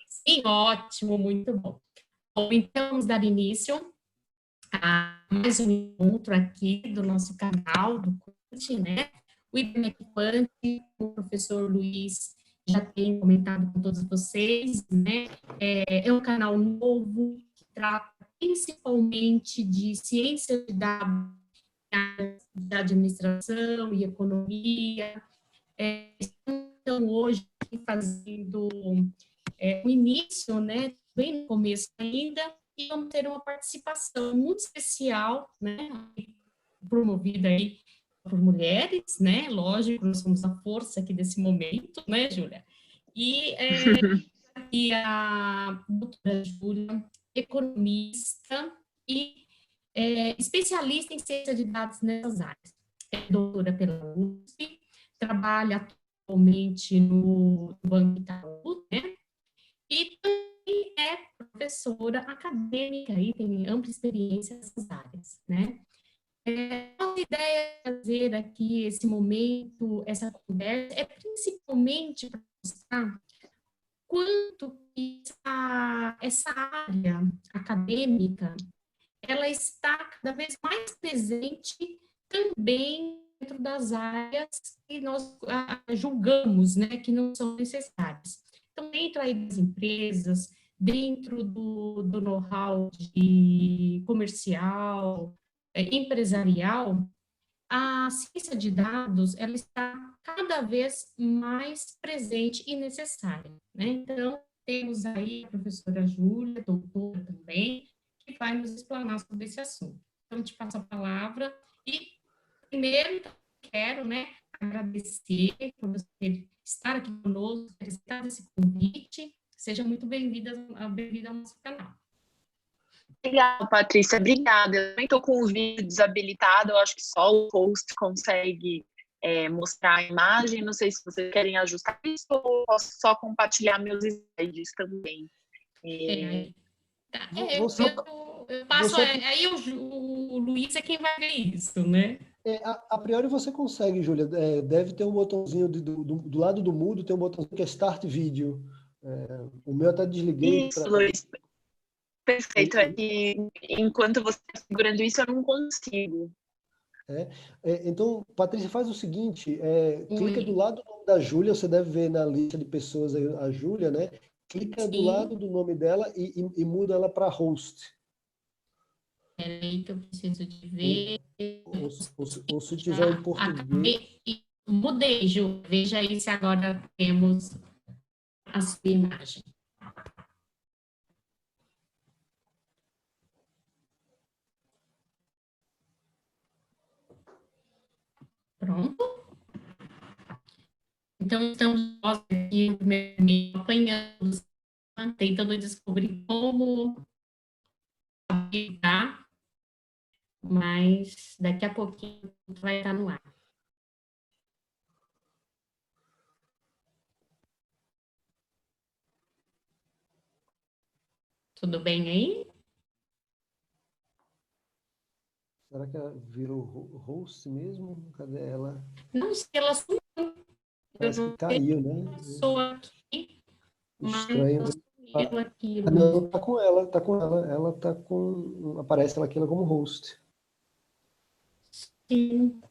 Sim, ótimo, muito bom. Bom, então vamos dar início a mais um encontro aqui do nosso canal, do Quant, né? O IBMEC Quant, o professor Luiz já tem comentado com todos vocês, né? É um canal novo que trata principalmente de ciência de dados, de administração e economia. Então, hoje, fazendo o início, né, bem no começo ainda, e vamos ter uma participação muito especial, né, promovida aí por mulheres, né, lógico, nós somos a força aqui desse momento, né, Júlia? E a doutora Júlia, economista e especialista em ciência de dados nessas áreas. É doutora pela USP, trabalha atualmente no Banco Itaú, né? E também é professora acadêmica e tem ampla experiência nessas áreas, né? A ideia é fazer aqui esse momento, essa conversa, é principalmente para mostrar quanto essa área acadêmica ela está cada vez mais presente também dentro das áreas que nós julgamos, né, que não são necessárias. Então, dentro aí das empresas, dentro do know-how de comercial, empresarial, a ciência de dados, ela está cada vez mais presente e necessária, né? Então, temos aí a professora Júlia, doutora também, que vai nos explanar sobre esse assunto. Então, te passo a palavra e, primeiro, quero, né, agradecer por você estar aqui conosco, ter aceitado esse convite. Seja muito bem-vinda ao nosso canal. Legal, Patrícia, obrigada. Eu também estou com o vídeo desabilitado, eu acho que só o host consegue mostrar a imagem. Não sei se vocês querem ajustar isso ou posso só compartilhar meus slides também. Eu passo, aí o Luiz é quem vai ver isso, né? A priori você consegue, Júlia. Deve ter um botãozinho do lado do mudo, tem um botãozinho que é Start Video. O meu até desliguei. Isso, Luiz. Perfeito. Enquanto você está segurando isso, eu não consigo. Então, Patrícia, faz o seguinte, clica do lado do nome da Júlia, você deve ver na lista de pessoas aí a Júlia, né? Clica do lado do nome dela e muda ela para host. Peraí que eu preciso de ver. Ou se tiver em português. Mudei, Ju. Veja aí se agora temos a sua imagem. Pronto? Então, estamos nós aqui apanhando, tentando descobrir como aplicar, mas daqui a pouquinho vai estar no ar. Tudo bem aí? Será que ela virou host mesmo? Cadê ela? Não sei, ela sumiu. Parece que caiu, né? Passou aqui, estranho. Mas aqui, não, tá com ela, tá com ela. Ela tá com... Aparece ela aqui como host. Sim.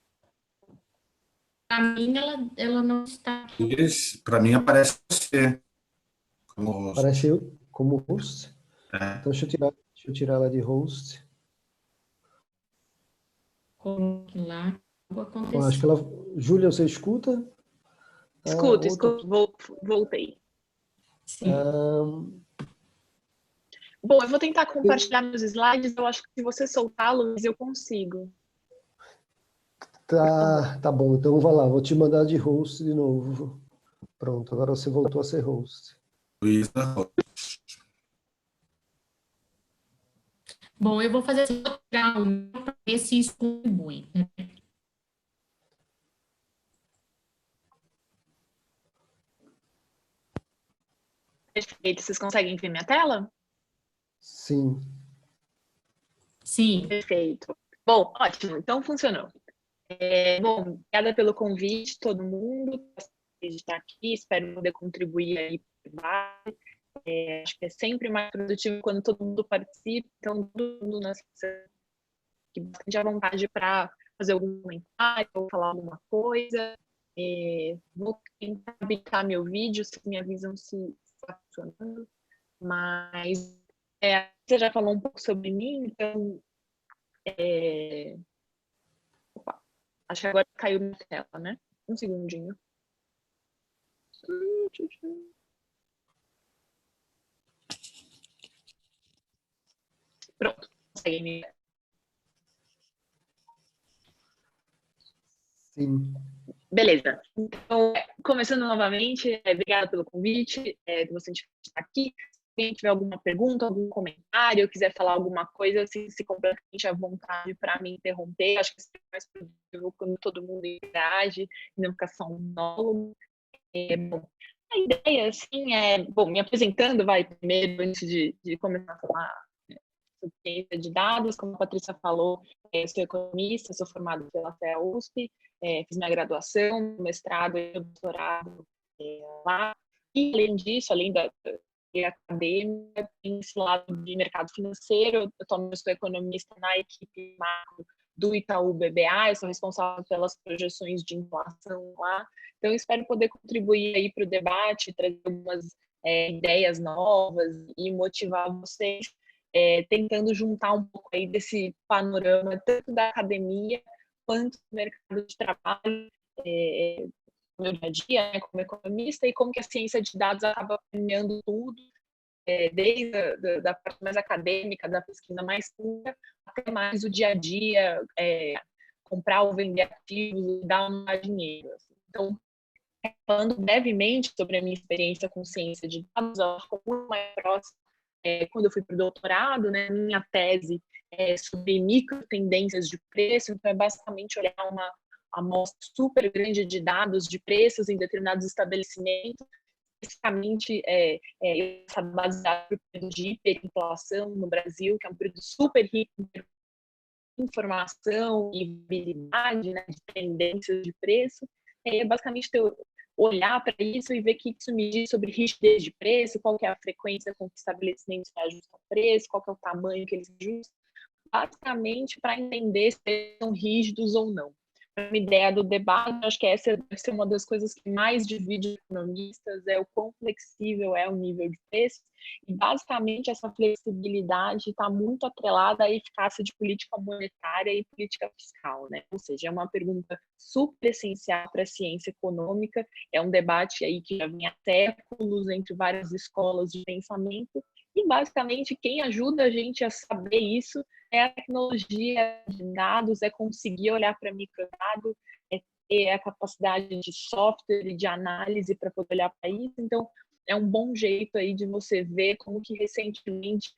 Para mim, ela não está aqui. Para mim, aparece você como host. Aparece eu como host? Então, deixa eu tirar ela de host. Coloque lá. Acho que ela... Júlia, você escuta? Escuto. Voltei. Sim. Bom, eu vou tentar compartilhar meus slides. Eu acho que se você soltá-los, eu consigo. Tá bom. Então, vai lá. Vou te mandar de host de novo. Pronto, agora você voltou a ser host. Luísa. Bom, eu vou fazer assim, para ver se isso contribui. Perfeito. Vocês conseguem ver minha tela? Sim. Sim. Perfeito. Bom, ótimo. Então, funcionou. Bom, obrigada pelo convite, todo mundo. De estar aqui, espero poder contribuir aí. Acho que é sempre mais produtivo quando todo mundo participa, então todo mundo nessa que bastante à vontade para fazer algum comentário ou falar alguma coisa. Vou tentar habilitar meu vídeo, se me avisam se está funcionando. Mas você já falou um pouco sobre mim, então opa, acho que agora caiu minha tela, né? Um segundinho. Pronto, consegue me ver. Sim. Beleza. Então, começando novamente, obrigada pelo convite, de você estar aqui. Se alguém tiver alguma pergunta, algum comentário, quiser falar alguma coisa, se completamente à vontade para me interromper. Acho que é mais produtivo quando todo mundo interage e não fica só um monólogo. Bom, a ideia, assim, bom, me apresentando, primeiro, antes de começar a falar sobre ciência de dados, como a Patrícia falou, eu sou economista, sou formada pela FEA USP, fiz minha graduação, mestrado e doutorado lá, e além disso, além da acadêmica, tem esse lado de mercado financeiro, eu atualmente sou economista na equipe macro do Itaú BBA, eu sou responsável pelas projeções de inflação lá, então eu espero poder contribuir aí para o debate, trazer algumas ideias novas e motivar vocês, tentando juntar um pouco aí desse panorama, tanto da academia quanto do mercado de trabalho, no meu dia a dia, né, como economista, e como que a ciência de dados acaba permeando tudo, desde da parte mais acadêmica, da pesquisa mais pura, até mais o dia a dia, comprar ou vender ativos, dar mais dinheiro. Então, falando brevemente sobre a minha experiência com ciência de dados, ela ficou muito mais próxima quando eu fui para o doutorado, né, minha tese é sobre microtendências de preço, então é basicamente olhar uma amostra super grande de dados de preços em determinados estabelecimentos, especificamente baseado no período de hiperinflação no Brasil, que é um período super rico em informação e visibilidade, né, de tendências de preço. Basicamente olhar para isso e ver o que isso me diz sobre rigidez de preço, qual que é a frequência com que estabelecimentos ajustam o preço, qual que é o tamanho que eles ajustam, basicamente para entender se eles são rígidos ou não. Uma ideia do debate, acho que essa deve ser uma das coisas que mais divide economistas, é o quão flexível é o nível de preço, e basicamente essa flexibilidade está muito atrelada à eficácia de política monetária e política fiscal, né? Ou seja, é uma pergunta super essencial para a ciência econômica, é um debate aí que já vem há séculos entre várias escolas de pensamento, e basicamente quem ajuda a gente a saber isso é a tecnologia de dados, é conseguir olhar para microdado, é ter a capacidade de software e de análise para poder olhar para isso. Então, é um bom jeito aí de você ver como que recentemente,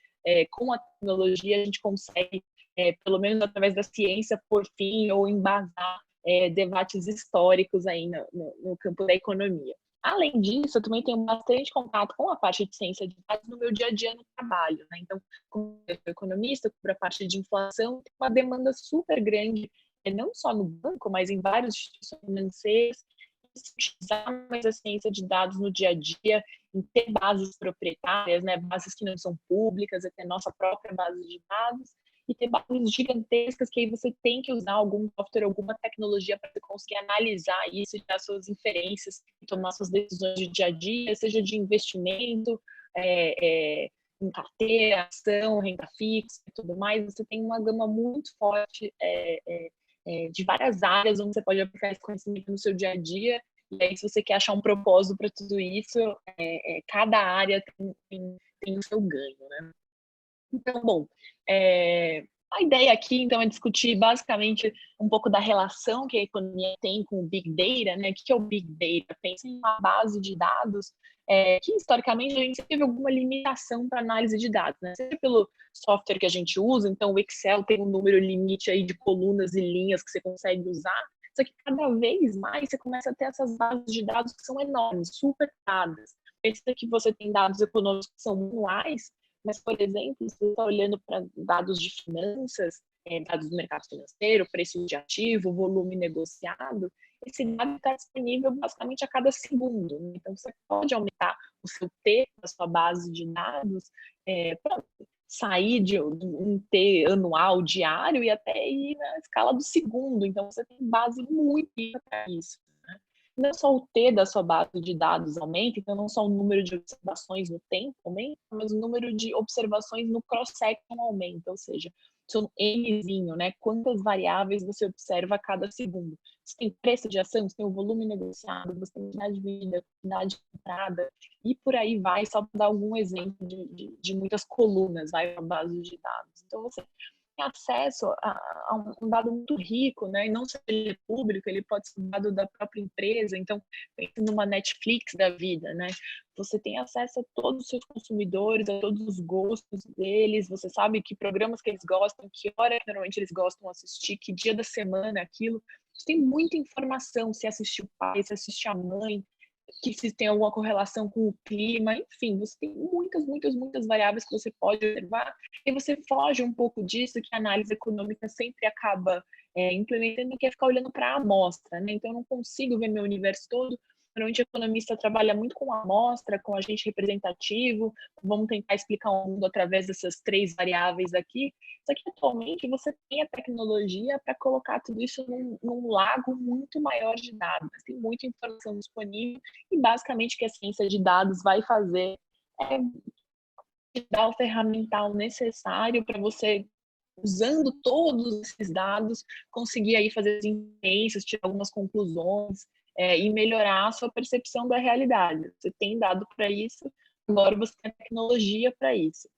com a tecnologia, a gente consegue, pelo menos através da ciência, por fim, ou embasar debates históricos aí no campo da economia. Além disso, eu também tenho bastante contato com a parte de ciência de dados no meu dia a dia no trabalho, né? Então, como eu sou economista, para a parte de inflação, tem uma demanda super grande, não só no banco, mas em várias instituições financeiras, utilizar mais a ciência de dados no dia a dia, em ter bases proprietárias, né? Bases que não são públicas, é ter nossa própria base de dados, e ter bases gigantescas que aí você tem que usar algum software, alguma tecnologia para você conseguir analisar isso, tirar suas inferências e tomar suas decisões de dia a dia, seja de investimento, em carteira, ação, renda fixa e tudo mais. Você tem uma gama muito forte de várias áreas onde você pode aplicar esse conhecimento no seu dia a dia. E aí, se você quer achar um propósito para tudo isso, cada área tem o seu ganho, né? Então, bom, a ideia aqui, então, é discutir basicamente um pouco da relação que a economia tem com o Big Data, né? O que é o Big Data? Pensa em uma base de dados que, historicamente, a gente teve alguma limitação para análise de dados, né? Seja pelo software que a gente usa, então o Excel tem um número limite aí de colunas e linhas que você consegue usar, só que cada vez mais você começa a ter essas bases de dados que são enormes, super dadas. Pensa que você tem dados econômicos que são manuais, mas, por exemplo, se você está olhando para dados de finanças, dados do mercado financeiro, preço de ativo, volume negociado, esse dado está disponível basicamente a cada segundo. Então, você pode aumentar o seu T da sua base de dados, para sair de um T anual, diário, e até ir na escala do segundo. Então, você tem base muito rica para isso. Não só o T da sua base de dados aumenta, então não só o número de observações no tempo aumenta, mas o número de observações no cross-section aumenta, ou seja, seu Nzinho, né? Quantas variáveis você observa a cada segundo. Você tem preço de ação, você tem o volume negociado, você tem quantidade de venda, quantidade de entrada, e por aí vai, só para dar algum exemplo de muitas colunas, vai para a base de dados. Então, você tem acesso a um dado muito rico, né? E não só ele é público, ele pode ser dado da própria empresa. Então, pensando numa Netflix da vida, né? Você tem acesso a todos os seus consumidores, a todos os gostos deles, você sabe que programas que eles gostam, que hora que normalmente eles gostam de assistir, que dia da semana é aquilo. Você tem muita informação, se assistir o pai, se assistir a mãe, que se tem alguma correlação com o clima, enfim, você tem muitas variáveis que você pode observar, e você foge um pouco disso que a análise econômica sempre acaba implementando, que é ficar olhando para a amostra, né? Então, eu não consigo ver meu universo todo. Normalmente, o economista trabalha muito com a amostra, com agente representativo, vamos tentar explicar o mundo através dessas 3 variáveis aqui. Só que, atualmente, você tem a tecnologia para colocar tudo isso num lago muito maior de dados. Tem muita informação disponível e, basicamente, o que a ciência de dados vai fazer é te dar o ferramental necessário para você, usando todos esses dados, conseguir aí fazer as inferências, tirar algumas conclusões, e melhorar a sua percepção da realidade. Você tem dado para isso, agora você tem tecnologia para isso.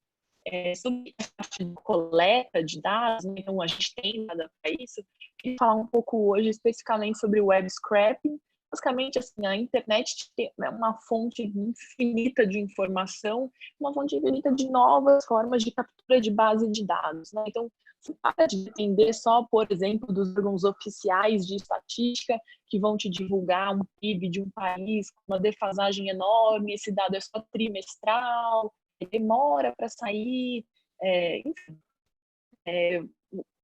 Sobre a parte de coleta de dados, né, então a gente tem dado para isso, queria falar um pouco hoje especificamente sobre o web scraping. Basicamente, assim, a internet é uma fonte infinita de informação, uma fonte infinita de novas formas de captura de base de dados, né? Então, você para de depender só, por exemplo, dos órgãos oficiais de estatística que vão te divulgar um PIB de um país com uma defasagem enorme, esse dado é só trimestral, demora para sair, enfim.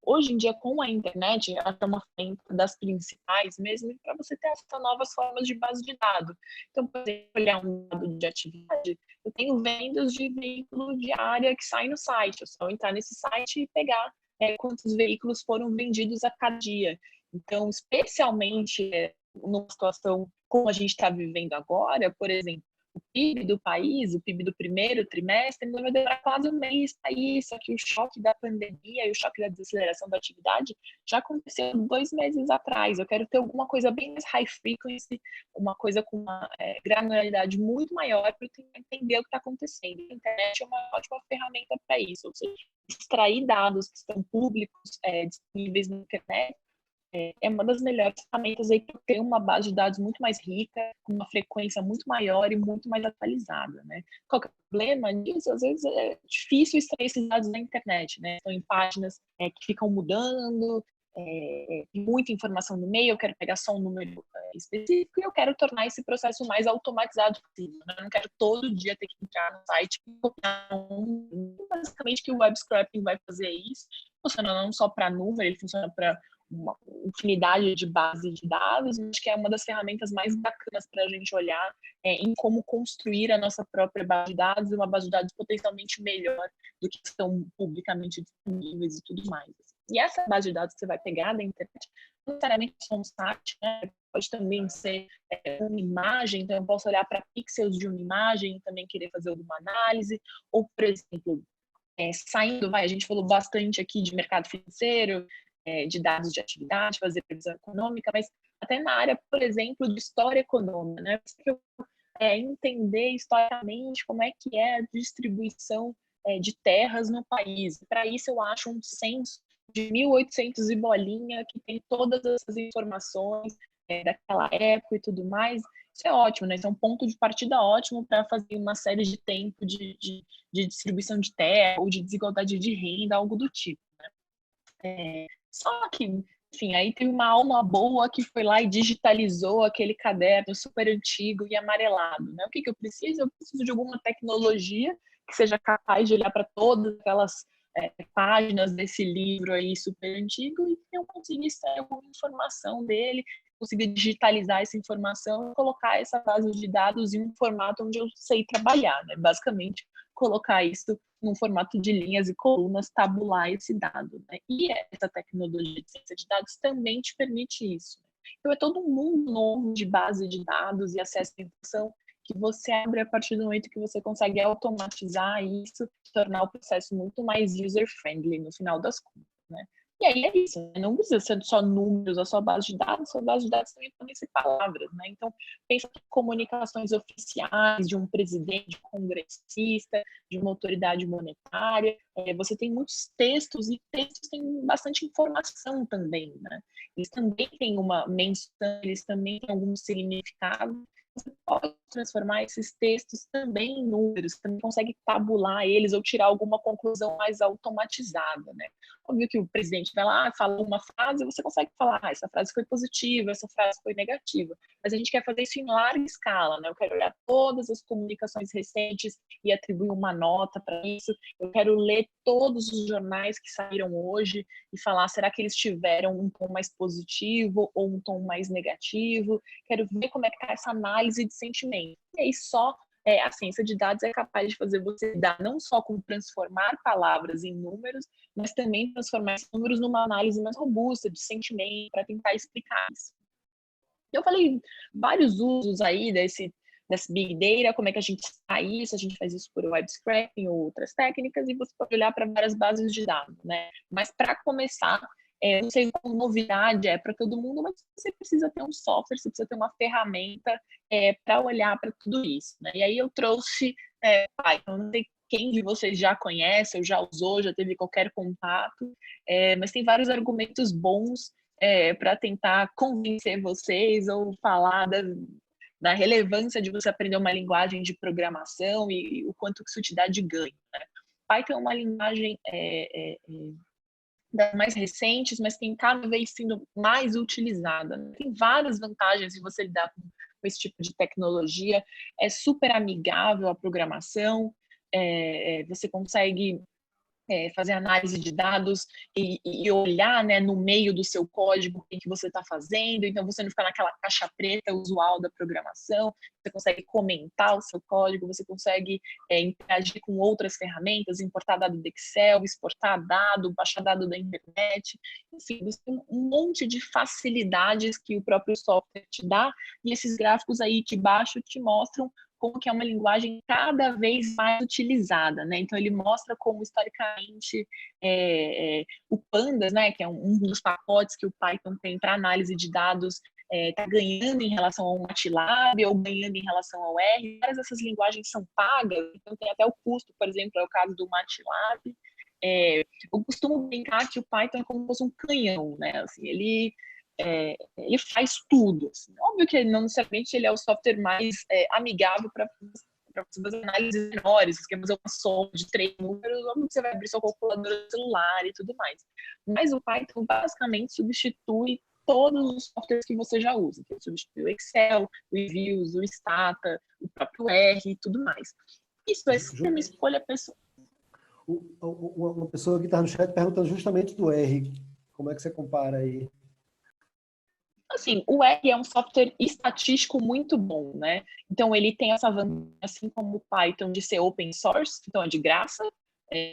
Hoje em dia, com a internet, ela é uma das principais mesmo para você ter essas novas formas de base de dados. Então, por exemplo, olhar um dado de atividade, eu tenho vendas de veículo diária que sai no site. É só entrar nesse site e pegar quantos veículos foram vendidos a cada dia. Então, especialmente numa situação como a gente está vivendo agora, por exemplo, o PIB do país, o PIB do primeiro trimestre, ainda vai demorar quase um mês para isso, só que o choque da pandemia e o choque da desaceleração da atividade já aconteceu 2 meses atrás. Eu quero ter alguma coisa bem mais high frequency, uma coisa com uma granularidade muito maior para eu entender o que está acontecendo. A internet é uma ótima ferramenta para isso, ou seja, extrair dados que estão públicos, disponíveis na internet, é uma das melhores ferramentas aí para ter uma base de dados muito mais rica, com uma frequência muito maior e muito mais atualizada, né? Qual que é o problema disso? Às vezes é difícil extrair esses dados na internet, né? Estão em páginas que ficam mudando, muita informação no meio, eu quero pegar só um número específico e eu quero tornar esse processo o mais automatizado possível, né? Eu não quero todo dia ter que entrar no site e copiar basicamente que o web scraping vai fazer isso. Funciona não só para número, ele funciona para uma infinidade de bases de dados. Acho que é uma das ferramentas mais bacanas para a gente olhar em como construir a nossa própria base de dados, e uma base de dados potencialmente melhor do que estão publicamente disponíveis e tudo mais. E essa base de dados que você vai pegar da internet, não necessariamente é só um site, né? Pode também ser uma imagem, então eu posso olhar para pixels de uma imagem e também querer fazer alguma análise, ou, por exemplo, saindo, a gente falou bastante aqui de mercado financeiro, de dados de atividade, fazer previsão econômica, mas até na área, por exemplo, de história econômica, né? Entender historicamente como é que é a distribuição de terras no país. Para isso, eu acho um censo de 1800 e bolinha, que tem todas essas informações daquela época e tudo mais. Isso é ótimo, né? Isso é um ponto de partida ótimo para fazer uma série de tempo de distribuição de terra ou de desigualdade de renda, algo do tipo, né? Só que, enfim, aí teve uma alma boa que foi lá e digitalizou aquele caderno super antigo e amarelado, né? O que eu preciso? Eu preciso de alguma tecnologia que seja capaz de olhar para todas aquelas páginas desse livro aí super antigo e eu conseguir extrair alguma informação dele, consiga digitalizar essa informação e colocar essa base de dados em um formato onde eu sei trabalhar, né? Basicamente, colocar isso num formato de linhas e colunas, tabular esse dado, né? E essa tecnologia de ciência de dados também te permite isso. Então, é todo um mundo novo de base de dados e acesso à informação que você abre a partir do momento que você consegue automatizar isso, tornar o processo muito mais user-friendly no final das contas, né? E aí é isso, né? Não precisa ser só números, a sua base de dados também podem ser palavras, né? Então, pensa em comunicações oficiais de um presidente, de um congressista, de uma autoridade monetária, você tem muitos textos, e textos têm bastante informação também, né? Eles também têm uma menção, eles também têm algum significado. Você pode transformar esses textos também em números, também consegue tabular eles ou tirar alguma conclusão mais automatizada, né? Óbvio que o presidente vai lá, fala uma frase, e você consegue falar, essa frase foi positiva, essa frase foi negativa. Mas a gente quer fazer isso em larga escala, né? Eu quero olhar todas as comunicações recentes e atribuir uma nota para isso. Eu quero ler todos os jornais que saíram hoje e falar, será que eles tiveram um tom mais positivo ou um tom mais negativo? Quero ver como é que está essa análise de sentimento. E aí só a ciência de dados é capaz de fazer você lidar não só com transformar palavras em números, mas também transformar esses números numa análise mais robusta de sentimento para tentar explicar isso. Eu falei vários usos aí desse Big Data, como é que a gente faz isso, a gente faz isso por web scraping ou outras técnicas, e você pode olhar para várias bases de dados, né? Mas para começar, não sei qual novidade é para todo mundo, mas você precisa ter um software, você precisa ter uma ferramenta para olhar para tudo isso, né? E aí eu trouxe Python, não sei quem de vocês já conhece, ou já usou, já teve qualquer contato, mas tem vários argumentos bons para tentar convencer vocês ou falar da relevância de você aprender uma linguagem de programação e o quanto que isso te dá de ganho, né? Python é uma linguagem das mais recentes, mas tem cada vez sendo mais utilizada. Tem várias vantagens de você lidar com esse tipo de tecnologia. É super amigável à programação, você consegue fazer análise de dados e olhar, né, no meio do seu código o que você está fazendo, então você não fica naquela caixa preta usual da programação, você consegue comentar o seu código, você consegue interagir com outras ferramentas, importar dado do Excel, exportar dado, baixar dado da internet, enfim, você tem um monte de facilidades que o próprio software te dá, e esses gráficos aí de baixo te mostram como que é uma linguagem cada vez mais utilizada, né? Então ele mostra como historicamente o Pandas, né, que é um dos pacotes que o Python tem para análise de dados, está ganhando em relação ao MATLAB ou ganhando em relação ao R. Várias dessas linguagens são pagas, então tem até o custo, por exemplo, é o caso do MATLAB. Eu costumo brincar que o Python é como se fosse um canhão, né? Assim, ele faz tudo. Assim. Óbvio que não necessariamente ele é o software mais amigável para fazer análises menores, você quer fazer uma soma de 3 números, óbvio que você vai abrir sua calculadora celular e tudo mais. Mas o Python basicamente substitui todos os softwares que você já usa. Ele substitui o Excel, o Views, o Stata, o próprio R e tudo mais. Isso é sempre uma escolha pessoal. Uma pessoa que está no chat perguntando justamente do R. Como é que você compara aí? Assim, o R é um software estatístico muito bom, né? Então, ele tem essa vantagem, assim como o Python, de ser open source, então é de graça,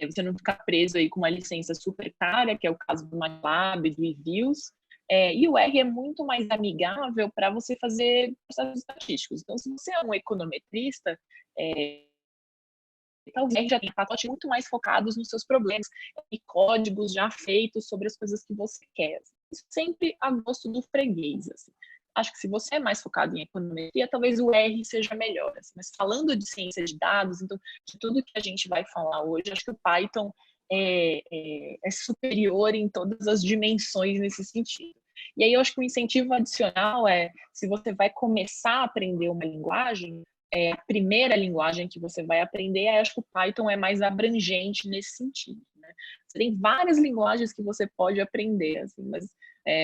você não ficar preso aí com uma licença super cara, que é o caso do MATLAB, do eViews, e o R é muito mais amigável para você fazer processos estatísticos. Então, se você é um econometrista, talvez o R já tenha pacotes muito mais focados nos seus problemas e códigos já feitos sobre as coisas que você quer. Sempre a gosto do freguês. Assim. Acho que se você é mais focado em econometria, talvez o R seja melhor. Assim. Mas falando de ciência de dados, então, de tudo que a gente vai falar hoje, acho que o Python é superior em todas as dimensões nesse sentido. E aí eu acho que o incentivo adicional se você vai começar a aprender uma linguagem, a primeira linguagem que você vai aprender, acho que o Python é mais abrangente nesse sentido. Né? Você tem várias linguagens que você pode aprender, assim, mas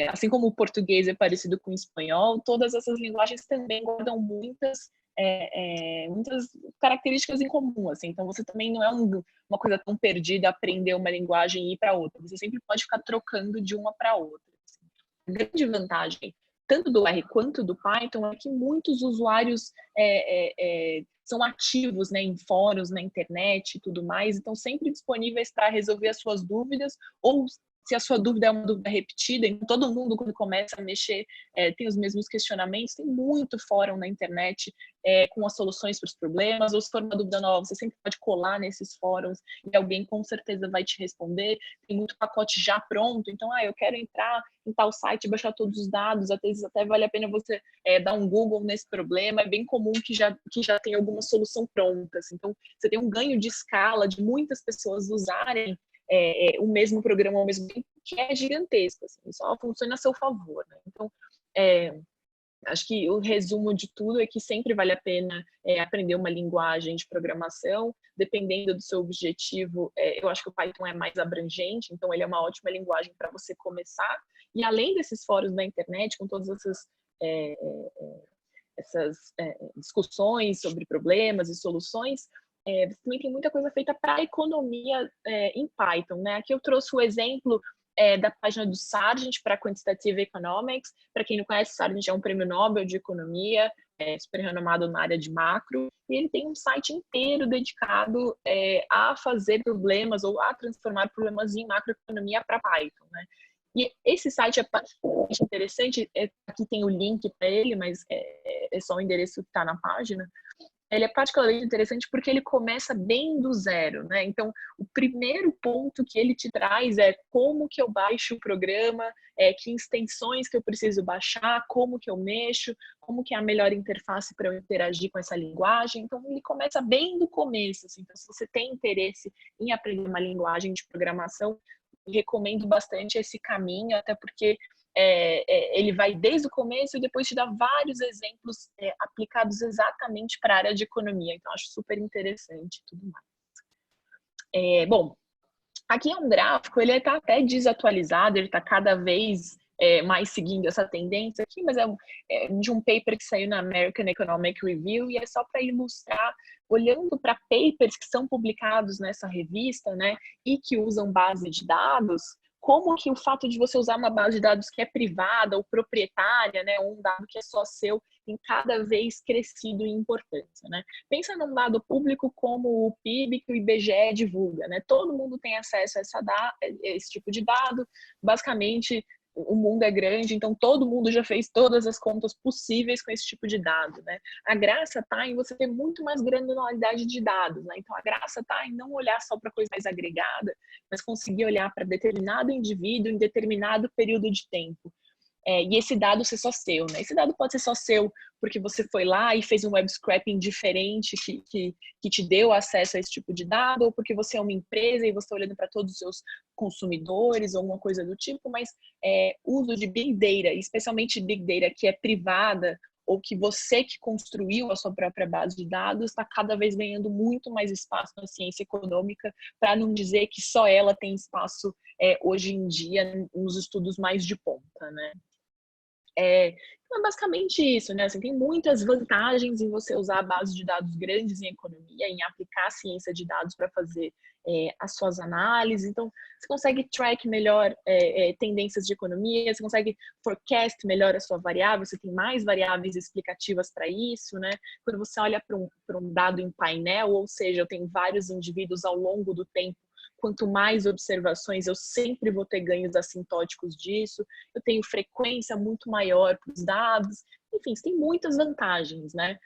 assim como o português é parecido com o espanhol, todas essas linguagens também guardam muitas características em comum. Assim, então, você também não é uma coisa tão perdida aprender uma linguagem e ir para outra. Você sempre pode ficar trocando de uma para outra. Assim. A grande vantagem tanto do R quanto do Python, é que muitos usuários são ativos, né, em fóruns, na internet e tudo mais, então sempre disponíveis para resolver as suas dúvidas, ou se a sua dúvida é uma dúvida repetida, então todo mundo, quando começa a mexer, tem os mesmos questionamentos, tem muito fórum na internet com as soluções para os problemas, ou se for uma dúvida nova, você sempre pode colar nesses fóruns e alguém com certeza vai te responder. Tem muito pacote já pronto, então, eu quero entrar em tal site, baixar todos os dados, às vezes até vale a pena você dar um Google nesse problema, é bem comum que já tem alguma solução pronta, assim. Então você tem um ganho de escala de muitas pessoas usarem o mesmo programa ao mesmo tempo, que é gigantesco, assim, só funciona a seu favor, né? Então, acho que o resumo de tudo é que sempre vale a pena aprender uma linguagem de programação, dependendo do seu objetivo. Eu acho que o Python é mais abrangente, então ele é uma ótima linguagem para você começar. E além desses fóruns da internet, com todas essas discussões sobre problemas e soluções, você também tem muita coisa feita para a economia em Python, né? Aqui eu trouxe o exemplo da página do Sargent para Quantitative Economics. Para quem não conhece, Sargent é um prêmio Nobel de economia, super renomado na área de macro, e ele tem um site inteiro dedicado a fazer problemas ou a transformar problemas em macroeconomia para Python, né? E esse site é particularmente interessante, aqui tem o link para ele, mas é só o endereço que está na página. Ele é particularmente interessante porque ele começa bem do zero, né? Então, o primeiro ponto que ele te traz é como que eu baixo o programa, que extensões que eu preciso baixar, como que eu mexo, como que é a melhor interface para eu interagir com essa linguagem. Então, ele começa bem do começo, assim. Então, se você tem interesse em aprender uma linguagem de programação, recomendo bastante esse caminho, até porque ele vai desde o começo e depois te dá vários exemplos aplicados exatamente para a área de economia. Então, acho super interessante e tudo mais. Bom, aqui é um gráfico, ele está até desatualizado, ele está cada vez mais seguindo essa tendência aqui, mas é de um paper que saiu na American Economic Review, e é só para ilustrar, olhando para papers que são publicados nessa revista, né, e que usam base de dados, como que o fato de você usar uma base de dados que é privada ou proprietária, né, ou um dado que é só seu, tem cada vez crescido em importância, né? Pensa num dado público como o PIB que o IBGE divulga, né? Todo mundo tem acesso a esse tipo de dado. Basicamente, o mundo é grande, então todo mundo já fez todas as contas possíveis com esse tipo de dado, né? A graça está em você ter muito mais granularidade de dados, né? Então a graça está em não olhar só para coisa mais agregada, mas conseguir olhar para determinado indivíduo em determinado período de tempo. E esse dado ser só seu, né? Esse dado pode ser só seu porque você foi lá e fez um web scraping diferente que te deu acesso a esse tipo de dado, ou porque você é uma empresa e você está olhando para todos os seus consumidores ou alguma coisa do tipo, mas uso de Big Data, especialmente Big Data que é privada, ou que você que construiu a sua própria base de dados, está cada vez ganhando muito mais espaço na ciência econômica, para não dizer que só ela tem espaço hoje em dia nos estudos mais de ponta, né? Então é basicamente isso, né? Assim, tem muitas vantagens em você usar a base de dados grandes em economia, em aplicar a ciência de dados para fazer as suas análises. Então, você consegue track melhor tendências de economia, você consegue forecast melhor a sua variável, você tem mais variáveis explicativas para isso, né? Quando você olha para um dado em painel, ou seja, eu tenho vários indivíduos ao longo do tempo, quanto mais observações, eu sempre vou ter ganhos assintóticos disso, eu tenho frequência muito maior para os dados, enfim, tem muitas vantagens, né?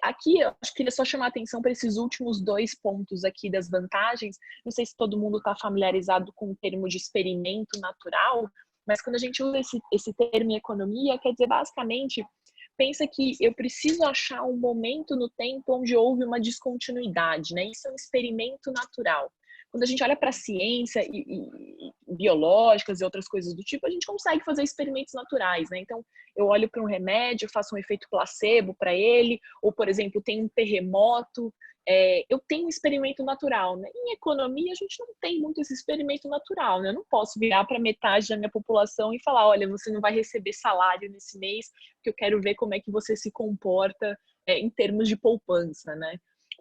Aqui, eu acho que queria só chamar a atenção para esses últimos 2 pontos aqui das vantagens. Não sei se todo mundo está familiarizado com o termo de experimento natural, mas quando a gente usa esse termo em economia, quer dizer, basicamente, pensa que eu preciso achar um momento no tempo onde houve uma descontinuidade, né? Isso é um experimento natural. Quando a gente olha para a ciência e biológicas e outras coisas do tipo, a gente consegue fazer experimentos naturais, né? Então, eu olho para um remédio, faço um efeito placebo para ele, ou, por exemplo, tem um terremoto, eu tenho um experimento natural, né? Em economia, a gente não tem muito esse experimento natural, né? Eu não posso virar para metade da minha população e falar, olha, você não vai receber salário nesse mês, porque eu quero ver como é que você se comporta em termos de poupança, né?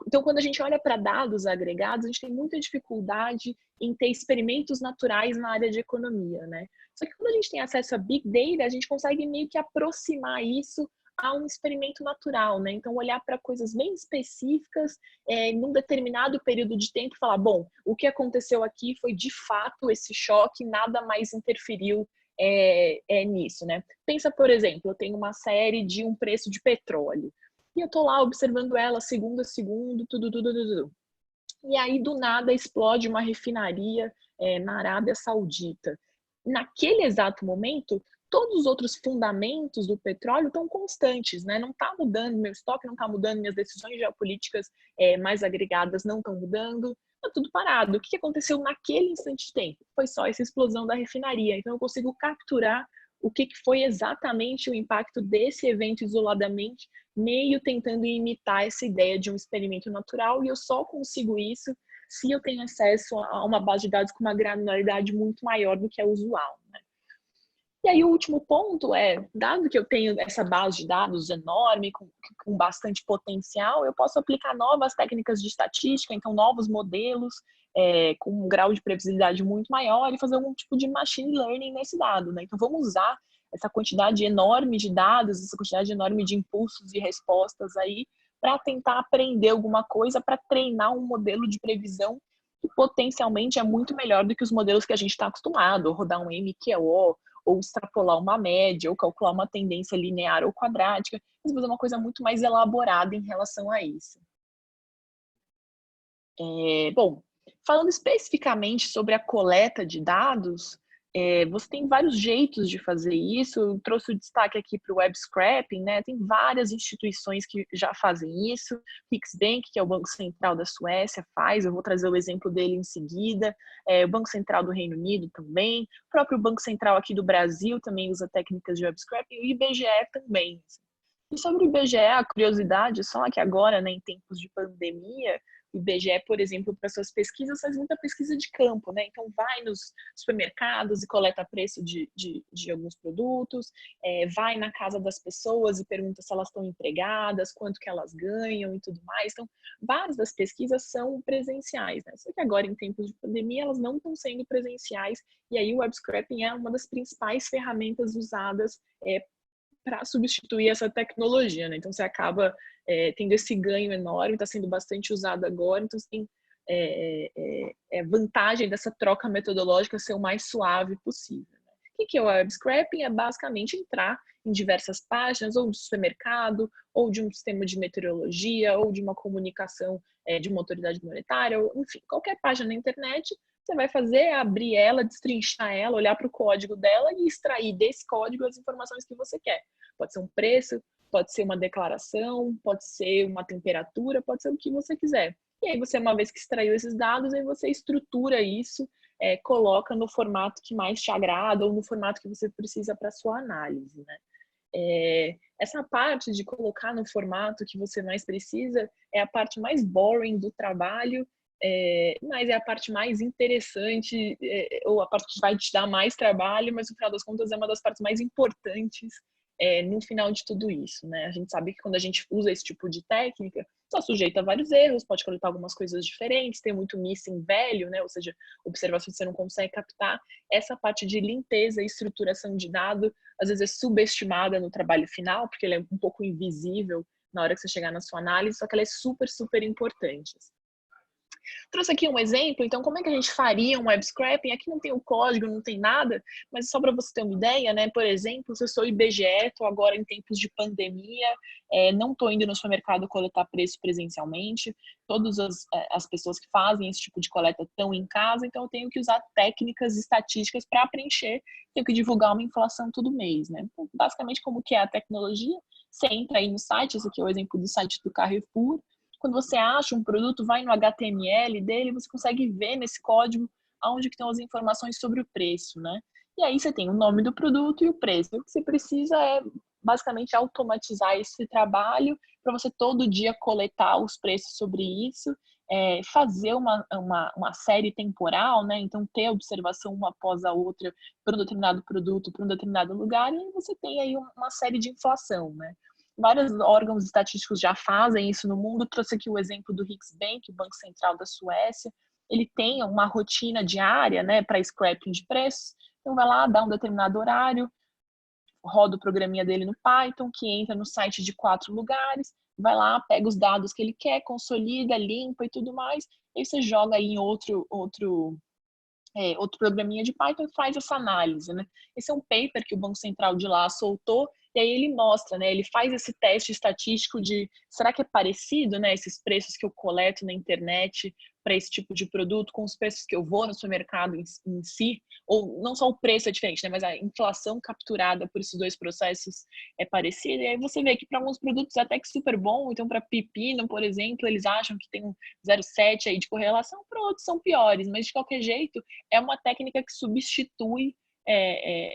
Então, quando a gente olha para dados agregados, a gente tem muita dificuldade em ter experimentos naturais na área de economia, né? Só que quando a gente tem acesso a Big Data, a gente consegue meio que aproximar isso a um experimento natural, né? Então, olhar para coisas bem específicas, num determinado período de tempo e falar, bom, o que aconteceu aqui foi de fato esse choque, nada mais interferiu nisso, né? Pensa, por exemplo, eu tenho uma série de um preço de petróleo, e eu tô lá observando ela segundo a segundo, tudo. E aí, do nada, explode uma refinaria na Arábia Saudita. Naquele exato momento, todos os outros fundamentos do petróleo estão constantes, né? Não está mudando meu estoque, não está mudando minhas decisões geopolíticas mais agregadas, não estão mudando, está tudo parado. O que aconteceu naquele instante de tempo? Foi só essa explosão da refinaria. Então, eu consigo capturar o que foi exatamente o impacto desse evento isoladamente, meio tentando imitar essa ideia de um experimento natural, e eu só consigo isso se eu tenho acesso a uma base de dados com uma granularidade muito maior do que é usual, né? E aí o último ponto dado que eu tenho essa base de dados enorme, com bastante potencial, eu posso aplicar novas técnicas de estatística, então novos modelos, com um grau de previsibilidade muito maior e fazer algum tipo de machine learning nesse dado, né? Então vamos usar essa quantidade enorme de dados, essa quantidade enorme de impulsos e respostas aí, para tentar aprender alguma coisa, para treinar um modelo de previsão que potencialmente é muito melhor do que os modelos que a gente está acostumado, ou rodar um MQO, ou extrapolar uma média, ou calcular uma tendência linear ou quadrática, mas fazer uma coisa muito mais elaborada em relação a isso. Bom, falando especificamente sobre a coleta de dados, você tem vários jeitos de fazer isso. Eu trouxe o destaque aqui para o web scraping, né? Tem várias instituições que já fazem isso. Riksbank, que é o Banco Central da Suécia, faz. Eu vou trazer o exemplo dele em seguida. O Banco Central do Reino Unido também. O próprio Banco Central aqui do Brasil também usa técnicas de web scraping. E o IBGE também. E sobre o IBGE, a curiosidade só é que agora, né, em tempos de pandemia, o IBGE, por exemplo, para suas pesquisas, faz muita pesquisa de campo, né? Então, vai nos supermercados e coleta preço de alguns produtos, vai na casa das pessoas e pergunta se elas estão empregadas, quanto que elas ganham e tudo mais. Então, várias das pesquisas são presenciais, né? Só que agora, em tempos de pandemia, elas não estão sendo presenciais, e aí o web scraping é uma das principais ferramentas usadas para substituir essa tecnologia, né? Então você acaba tendo esse ganho enorme, está sendo bastante usado agora, então você tem vantagem dessa troca metodológica ser o mais suave possível, né? O que é o web scraping? É basicamente entrar em diversas páginas, ou de supermercado, ou de um sistema de meteorologia, ou de uma comunicação de uma autoridade monetária, ou, enfim, qualquer página na internet. Você vai fazer é abrir ela, destrinchar ela, olhar para o código dela e extrair desse código as informações que você quer. Pode ser um preço, pode ser uma declaração, pode ser uma temperatura, pode ser o que você quiser. E aí você, uma vez que extraiu esses dados, aí você estrutura isso, coloca no formato que mais te agrada ou no formato que você precisa para sua análise, né? Essa parte de colocar no formato que você mais precisa é a parte mais boring do trabalho, mas é a parte mais interessante, ou a parte que vai te dar mais trabalho, mas no final das contas é uma das partes mais importantes no final de tudo isso, né? A gente sabe que quando a gente usa esse tipo de técnica, está sujeito a vários erros, pode coletar algumas coisas diferentes, tem muito missing value, né? Ou seja, observações que você não consegue captar. Essa parte de limpeza e estruturação de dado, às vezes é subestimada no trabalho final, porque ela é um pouco invisível na hora que você chegar na sua análise, só que ela é super, super importante. Trouxe aqui um exemplo, então como é que a gente faria um web scraping? Aqui não tem o código, não tem nada, mas só para você ter uma ideia, né? Por exemplo, se eu sou IBGE, estou agora em tempos de pandemia, não estou indo no supermercado coletar preço presencialmente, todas as pessoas que fazem esse tipo de coleta estão em casa, então eu tenho que usar técnicas estatísticas para preencher, tenho que divulgar uma inflação todo mês, né? Então, basicamente, como que é a tecnologia? Você entra aí no site, esse aqui é o exemplo do site do Carrefour. Quando você acha um produto, vai no HTML dele, você consegue ver nesse código aonde estão as informações sobre o preço, né? E aí você tem o nome do produto e o preço. O que você precisa é basicamente automatizar esse trabalho para você todo dia coletar os preços sobre isso, fazer uma série temporal, né? Então ter observação uma após a outra para um determinado produto, para um determinado lugar, e você tem aí uma série de inflação, né? vários órgãos estatísticos já fazem isso no mundo. Trouxe aqui o exemplo do Riksbank, o Banco Central da Suécia. Ele tem uma rotina diária, né, para scrapping de preços. Então, vai lá, dá um determinado horário, roda o programinha dele no Python, que entra no site de 4 lugares, vai lá, pega os dados que ele quer, consolida, limpa e tudo mais, e aí você joga aí em outro programinha de Python e faz essa análise, né? Esse é um paper que o Banco Central de lá soltou, e aí ele mostra, né? Ele faz esse teste estatístico de, será que é parecido, né? Esses preços que eu coleto na internet para esse tipo de produto com os preços que eu vou no supermercado em si, ou não só o preço é diferente, né? Mas a inflação capturada por esses dois processos é parecida, e aí você vê que para alguns produtos é até que super bom, então para pepino, por exemplo, eles acham que tem um 0,7 aí de correlação, para outros são piores, mas de qualquer jeito, é uma técnica que substitui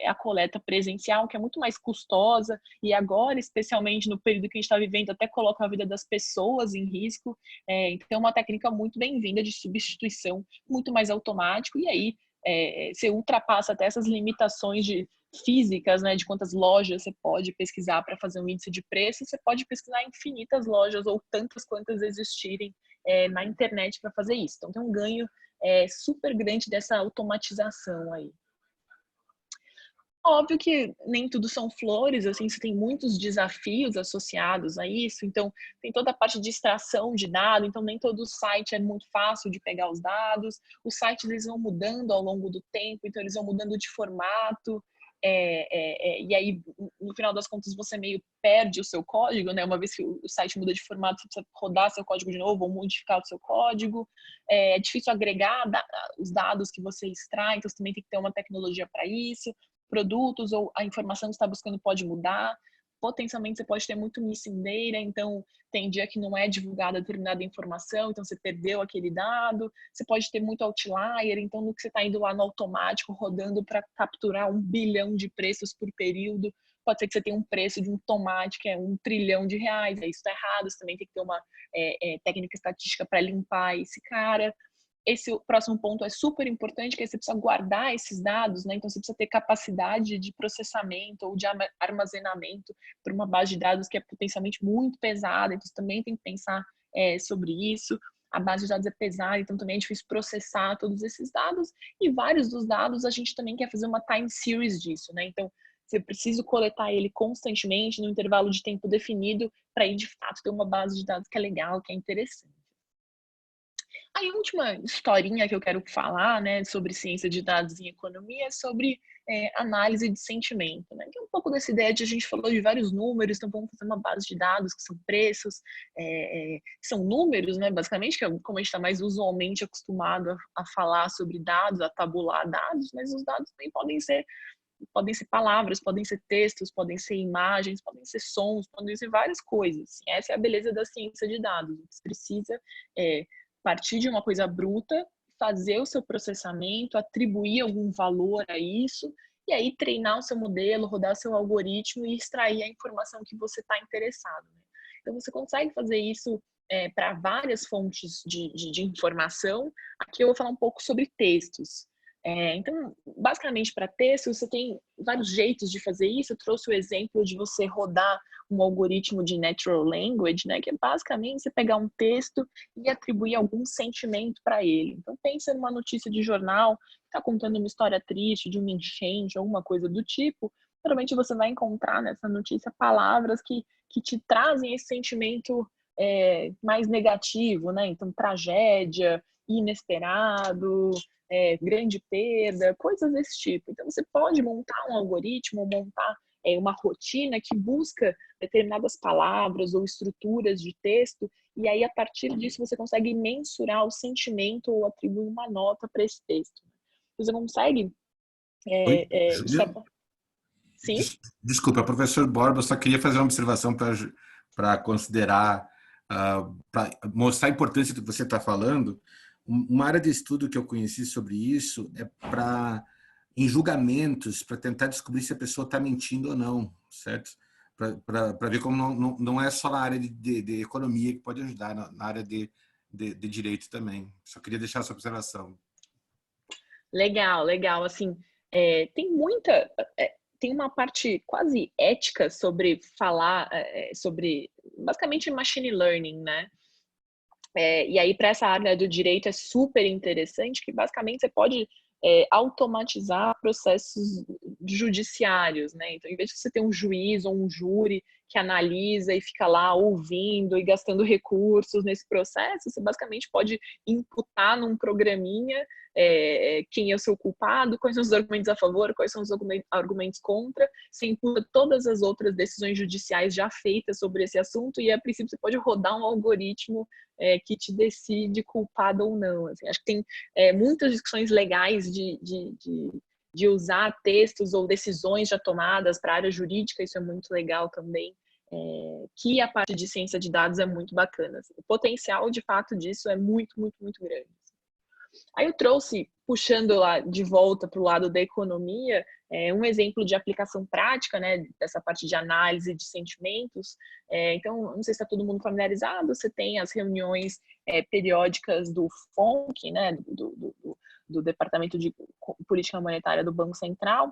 a coleta presencial, que é muito mais custosa, e agora, especialmente no período que a gente está vivendo, até coloca a vida das pessoas em risco. Então, é uma técnica muito bem-vinda de substituição, muito mais automático, e aí você ultrapassa até essas limitações físicas, né, de quantas lojas você pode pesquisar para fazer um índice de preço. Você pode pesquisar infinitas lojas, ou tantas quantas existirem na internet para fazer isso. Então, tem um ganho super grande dessa automatização aí. Óbvio que nem tudo são flores, assim, você tem muitos desafios associados a isso, então tem toda a parte de extração de dados, então nem todo site é muito fácil de pegar os dados, os sites eles vão mudando ao longo do tempo, então eles vão mudando de formato, e aí no final das contas você meio perde o seu código, né? Uma vez que o site muda de formato, você precisa rodar seu código de novo ou modificar o seu código, é difícil agregar os dados que você extrai, então você também tem que ter uma tecnologia para isso, produtos ou a informação que você está buscando pode mudar, potencialmente você pode ter muito missing data, então tem dia que não é divulgada determinada informação, então você perdeu aquele dado, você pode ter muito outlier, então no que você está indo lá no automático, rodando para capturar 1 bilhão de preços por período, pode ser que você tenha um preço de um tomate que é R$1 trilhão, aí isso está errado, você também tem que ter uma técnica estatística para limpar esse cara. Esse próximo ponto é super importante, que você precisa guardar esses dados, né? Então você precisa ter capacidade de processamento ou de armazenamento para uma base de dados que é potencialmente muito pesada, então você também tem que pensar sobre isso. A base de dados é pesada, então também é difícil processar todos esses dados, e vários dos dados a gente também quer fazer uma time series disso, né? Então você precisa coletar ele constantemente, no intervalo de tempo definido, para aí de fato ter uma base de dados que é legal, que é interessante. Aí a última historinha que eu quero falar, né, sobre ciência de dados em economia é sobre análise de sentimento, né? Que é um pouco dessa ideia de a gente falou de vários números, então vamos fazer uma base de dados que são preços, são números, né, basicamente, que é como a gente está mais usualmente acostumado a falar sobre dados, a tabular dados, mas os dados também podem ser palavras, podem ser textos, podem ser imagens, podem ser sons, podem ser várias coisas. Essa é a beleza da ciência de dados. Você precisa partir de uma coisa bruta, fazer o seu processamento, atribuir algum valor a isso, e aí treinar o seu modelo, rodar seu algoritmo e extrair a informação que você está interessado. Né? Então, você consegue fazer isso para várias fontes de informação. Aqui eu vou falar um pouco sobre textos. Então, basicamente, para texto, você tem vários jeitos de fazer isso. Eu trouxe o exemplo de você rodar um algoritmo de natural language, né, que é basicamente você pegar um texto e atribuir algum sentimento para ele. Então, pensa numa notícia de jornal, está contando uma história triste, de uma enchente, alguma coisa do tipo. Geralmente você vai encontrar nessa notícia palavras que te trazem esse sentimento mais negativo, né? Então, tragédia, inesperado, grande perda, coisas desse tipo. Então, você pode montar um algoritmo, montar uma rotina que busca determinadas palavras ou estruturas de texto, e aí, a partir disso, você consegue mensurar o sentimento ou atribuir uma nota para esse texto. Você consegue... Oi, Júlia? Sim? Desculpa, professor Borba, eu só queria fazer uma observação para considerar, para mostrar a importância do que você está falando. Uma área de estudo que eu conheci sobre isso é em julgamentos, para tentar descobrir se a pessoa está mentindo ou não, certo? Para ver como não é só na área de economia que pode ajudar, na área de direito também. Só queria deixar essa observação. Legal, legal. Assim, tem tem uma parte quase ética sobre falar, sobre basicamente machine learning, né? E aí, para essa área do direito, é super interessante que, basicamente, você pode automatizar processos judiciários, né? Então, em vez de você ter um juiz ou um júri que analisa e fica lá ouvindo e gastando recursos nesse processo, você basicamente pode imputar num programinha quem é o seu culpado, quais são os argumentos a favor, quais são os argumentos contra, você imputa todas as outras decisões judiciais já feitas sobre esse assunto e, a princípio, você pode rodar um algoritmo que te decide culpado ou não. Assim, acho que tem muitas discussões legais de usar textos ou decisões já tomadas para a área jurídica, isso é muito legal também, que a parte de ciência de dados é muito bacana. Assim. O potencial, de fato, disso é muito, muito, muito grande. Aí eu trouxe, puxando lá de volta para o lado da economia, um exemplo de aplicação prática, né, dessa parte de análise de sentimentos. Então, não sei se está todo mundo familiarizado, você tem as reuniões periódicas do FONC, né, do Departamento de Política Monetária do Banco Central,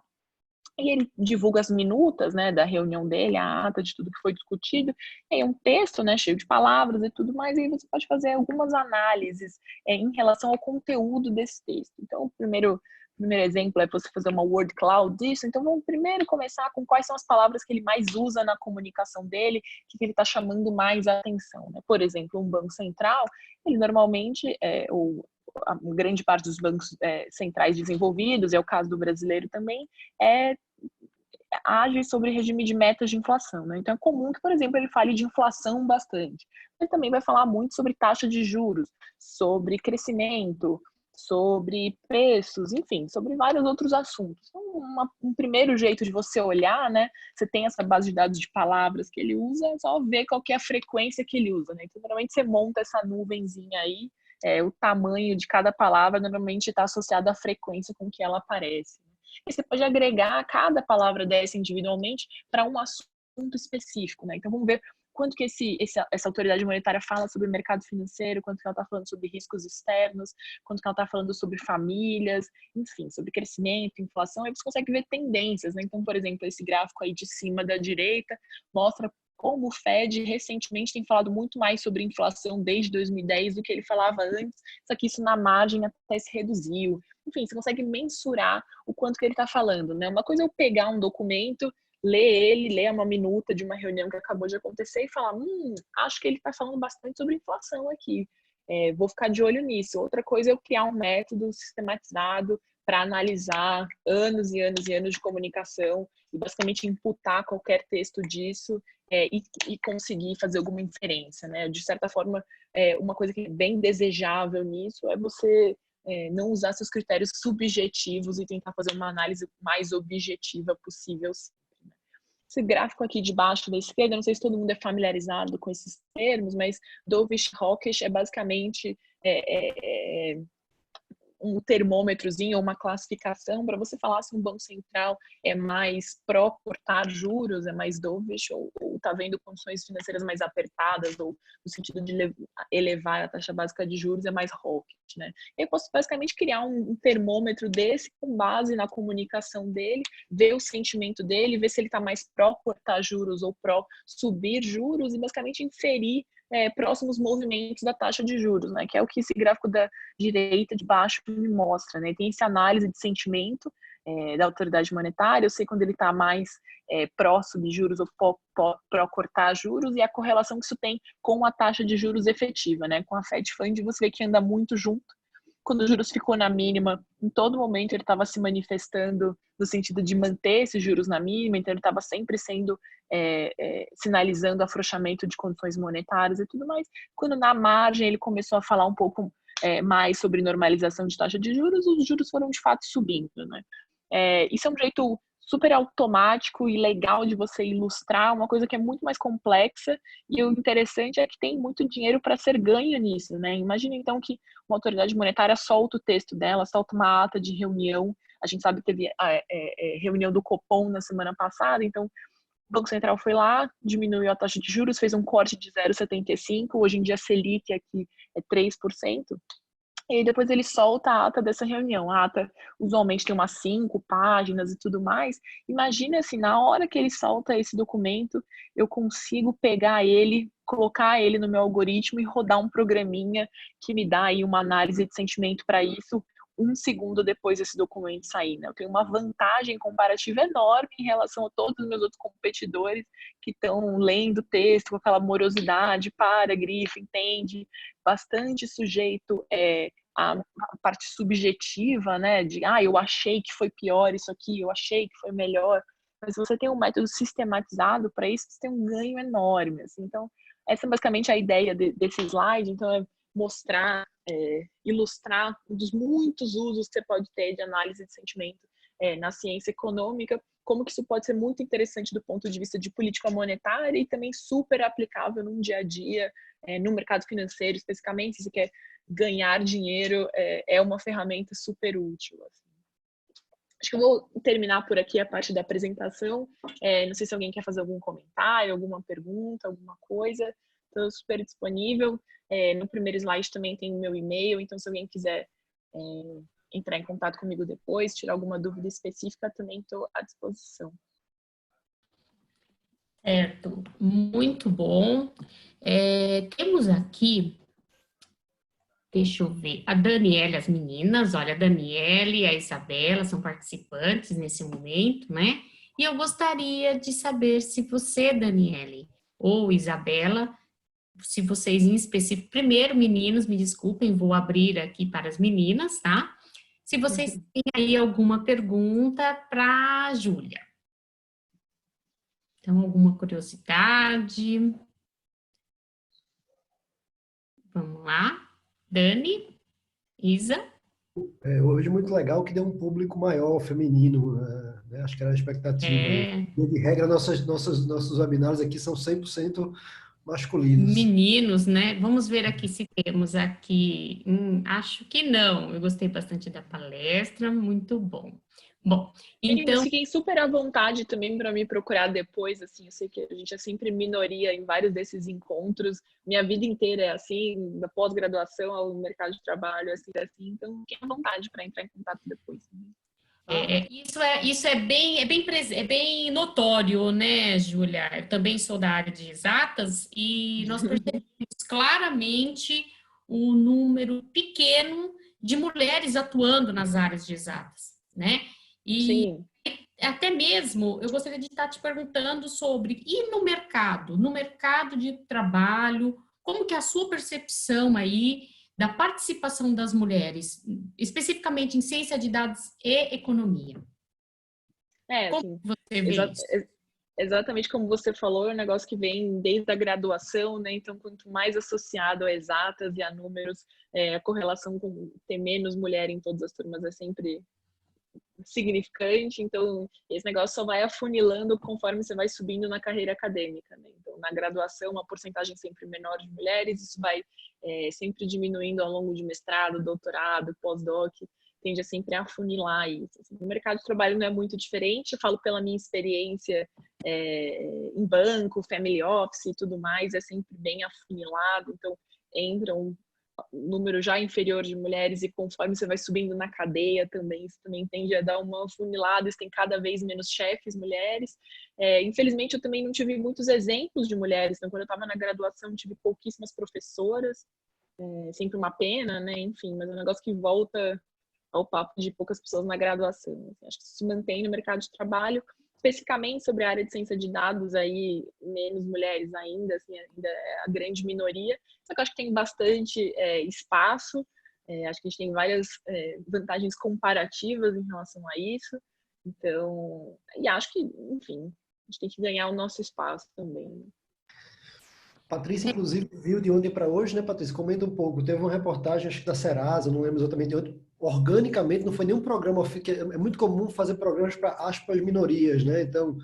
e ele divulga as minutas, né, da reunião dele, a ata de tudo que foi discutido, é um texto, né, cheio de palavras e tudo mais, e aí você pode fazer algumas análises em relação ao conteúdo desse texto. Então, o primeiro exemplo é você fazer uma word cloud disso. Então, vamos primeiro começar com quais são as palavras que ele mais usa na comunicação dele, que ele está chamando mais a atenção, né? Por exemplo, um banco central, ele normalmente, a grande parte dos bancos centrais desenvolvidos, é o caso do brasileiro também, age sobre regime de metas de inflação, né? Então é comum que, por exemplo, ele fale de inflação bastante. Ele também vai falar muito sobre taxa de juros, sobre crescimento, sobre preços, enfim, sobre vários outros assuntos. Então, um primeiro jeito de você olhar, né? Você tem essa base de dados de palavras que ele usa, é só ver qual que é a frequência que ele usa, né? Então, normalmente você monta essa nuvenzinha aí, o tamanho de cada palavra normalmente está associado à frequência com que ela aparece. E você pode agregar cada palavra dessa individualmente para um assunto específico, né? Então, vamos ver quanto que essa autoridade monetária fala sobre o mercado financeiro, quanto que ela está falando sobre riscos externos, quanto que ela está falando sobre famílias, enfim, sobre crescimento, inflação. Aí você consegue ver tendências, né? Então, por exemplo, esse gráfico aí de cima da direita mostra como o Fed recentemente tem falado muito mais sobre inflação desde 2010 do que ele falava antes, só que isso na margem até se reduziu. Enfim, você consegue mensurar o quanto que ele está falando, né? Uma coisa é eu pegar um documento, ler uma minuta de uma reunião que acabou de acontecer e falar, acho que ele está falando bastante sobre inflação aqui, vou ficar de olho nisso. Outra coisa é eu criar um método sistematizado para analisar anos e anos e anos de comunicação e basicamente imputar qualquer texto disso e conseguir fazer alguma inferência, né? De certa forma, uma coisa que é bem desejável nisso é você não usar seus critérios subjetivos e tentar fazer uma análise mais objetiva possível. Esse gráfico aqui de baixo da esquerda, não sei se todo mundo é familiarizado com esses termos, mas Dovish-Hawkish é basicamente um termômetrozinho, uma classificação para você falar se um banco central é mais pró-cortar juros, é mais dovish, ou está vendo condições financeiras mais apertadas, ou no sentido de elevar a taxa básica de juros, é mais hawkish, né? Eu posso basicamente criar um termômetro desse com base na comunicação dele, ver o sentimento dele, ver se ele está mais pró-cortar juros ou pró-subir juros, e basicamente inferir próximos movimentos da taxa de juros, né? Que é o que esse gráfico da direita de baixo me mostra, né? Tem essa análise de sentimento da autoridade monetária, eu sei quando ele está mais pró-subir juros ou pró-cortar juros, e a correlação que isso tem com a taxa de juros efetiva, né? Com a Fed Fund, você vê que anda muito junto. Quando o juros ficou na mínima, em todo momento ele estava se manifestando no sentido de manter esses juros na mínima, então ele estava sempre sendo sinalizando afrouxamento de condições monetárias e tudo mais. Quando na margem ele começou a falar um pouco mais sobre normalização de taxa de juros, os juros foram de fato subindo, né? Isso é um jeito super automático e legal de você ilustrar uma coisa que é muito mais complexa, e o interessante é que tem muito dinheiro para ser ganho nisso, né? Imagina então que uma autoridade monetária solta o texto dela, solta uma ata de reunião. A gente sabe que teve reunião do Copom na semana passada, então o Banco Central foi lá, diminuiu a taxa de juros, fez um corte de 0,75, hoje em dia a Selic aqui é 3%. E aí depois ele solta a ata dessa reunião. A ata usualmente tem umas 5 páginas e tudo mais. Imagina assim, na hora que ele solta esse documento, eu consigo pegar ele, colocar ele no meu algoritmo e rodar um programinha que me dá aí uma análise de sentimento para isso 1 segundo depois desse documento sair, né? Eu tenho uma vantagem comparativa enorme em relação a todos os meus outros competidores que estão lendo o texto com aquela morosidade, para, grifa, entende, bastante sujeito a parte subjetiva, né, de eu achei que foi pior isso aqui, eu achei que foi melhor, mas você tem um método sistematizado para isso, você tem um ganho enorme, assim. Então, essa é basicamente a ideia desse slide, então é mostrar, ilustrar um dos muitos usos que você pode ter de análise de sentimento na ciência econômica, como que isso pode ser muito interessante do ponto de vista de política monetária e também super aplicável no dia a dia, no mercado financeiro, especificamente, se você quer ganhar dinheiro, é uma ferramenta super útil. Assim. Acho que eu vou terminar por aqui a parte da apresentação. Não sei se alguém quer fazer algum comentário, alguma pergunta, alguma coisa. Estou super disponível. No primeiro slide também tem o meu e-mail, então se alguém quiser entrar em contato comigo depois, tirar alguma dúvida específica, também estou à disposição. Certo, muito bom. Temos aqui, deixa eu ver, a Daniela, as meninas, olha, a Daniela e a Isabela são participantes nesse momento, né? E eu gostaria de saber se você, Daniele, ou Isabela, se vocês em específico, primeiro, meninos, me desculpem, vou abrir aqui para as meninas, tá? Se vocês têm aí alguma pergunta para a Júlia. Então, alguma curiosidade? Vamos lá. Dani, Isa? Hoje muito legal que deu um público maior, feminino, né? Acho que era a expectativa. De regra, nossos webinários aqui são 100% masculinos. Meninos, né? Vamos ver aqui se temos aqui. Acho que não. Eu gostei bastante da palestra, muito bom. Bom, então... Fiquem super à vontade também para me procurar depois, assim, eu sei que a gente é sempre minoria em vários desses encontros, minha vida inteira é assim, da pós-graduação ao mercado de trabalho, é assim, então fiquem à vontade para entrar em contato depois. Isso é bem notório, né, Júlia? Eu também sou da área de exatas e nós percebemos claramente um número pequeno de mulheres atuando nas áreas de exatas, né? E Sim. até mesmo eu gostaria de estar te perguntando sobre, e no mercado de trabalho, como que é a sua percepção aí da participação das mulheres, especificamente em ciência de dados e economia? Como Assim, você vê isso? Exatamente como você falou, é um negócio que vem desde a graduação, né? Então, quanto mais associado a exatas e a números, a correlação com ter menos mulher em todas as turmas é sempre significante, então esse negócio só vai afunilando conforme você vai subindo na carreira acadêmica, né? Então, na graduação, uma porcentagem sempre menor de mulheres, isso vai sempre diminuindo ao longo de mestrado, doutorado, pós-doc, tende a sempre afunilar isso. Assim, no mercado de trabalho não é muito diferente, eu falo pela minha experiência em banco, family office e tudo mais, é sempre bem afunilado, então entram número já inferior de mulheres e conforme você vai subindo na cadeia também, isso também tende a dar uma funilada, você tem cada vez menos chefes mulheres. Infelizmente, eu também não tive muitos exemplos de mulheres, então quando eu estava na graduação, tive pouquíssimas professoras, sempre uma pena, né? Enfim, mas é um negócio que volta ao papo de poucas pessoas na graduação. Assim, acho que isso se mantém no mercado de trabalho, especificamente sobre a área de ciência de dados, aí menos mulheres ainda, assim, ainda é a grande minoria, só que eu acho que tem bastante espaço, acho que a gente tem várias vantagens comparativas em relação a isso, então, e acho que, enfim, a gente tem que ganhar o nosso espaço também. Né? Patrícia, inclusive, viu de ontem para hoje, né, Patrícia? Comenta um pouco. Teve uma reportagem, acho que da Serasa, não lembro exatamente de onde, organicamente, não foi nenhum programa, é muito comum fazer programas para aspas minorias, né? Então,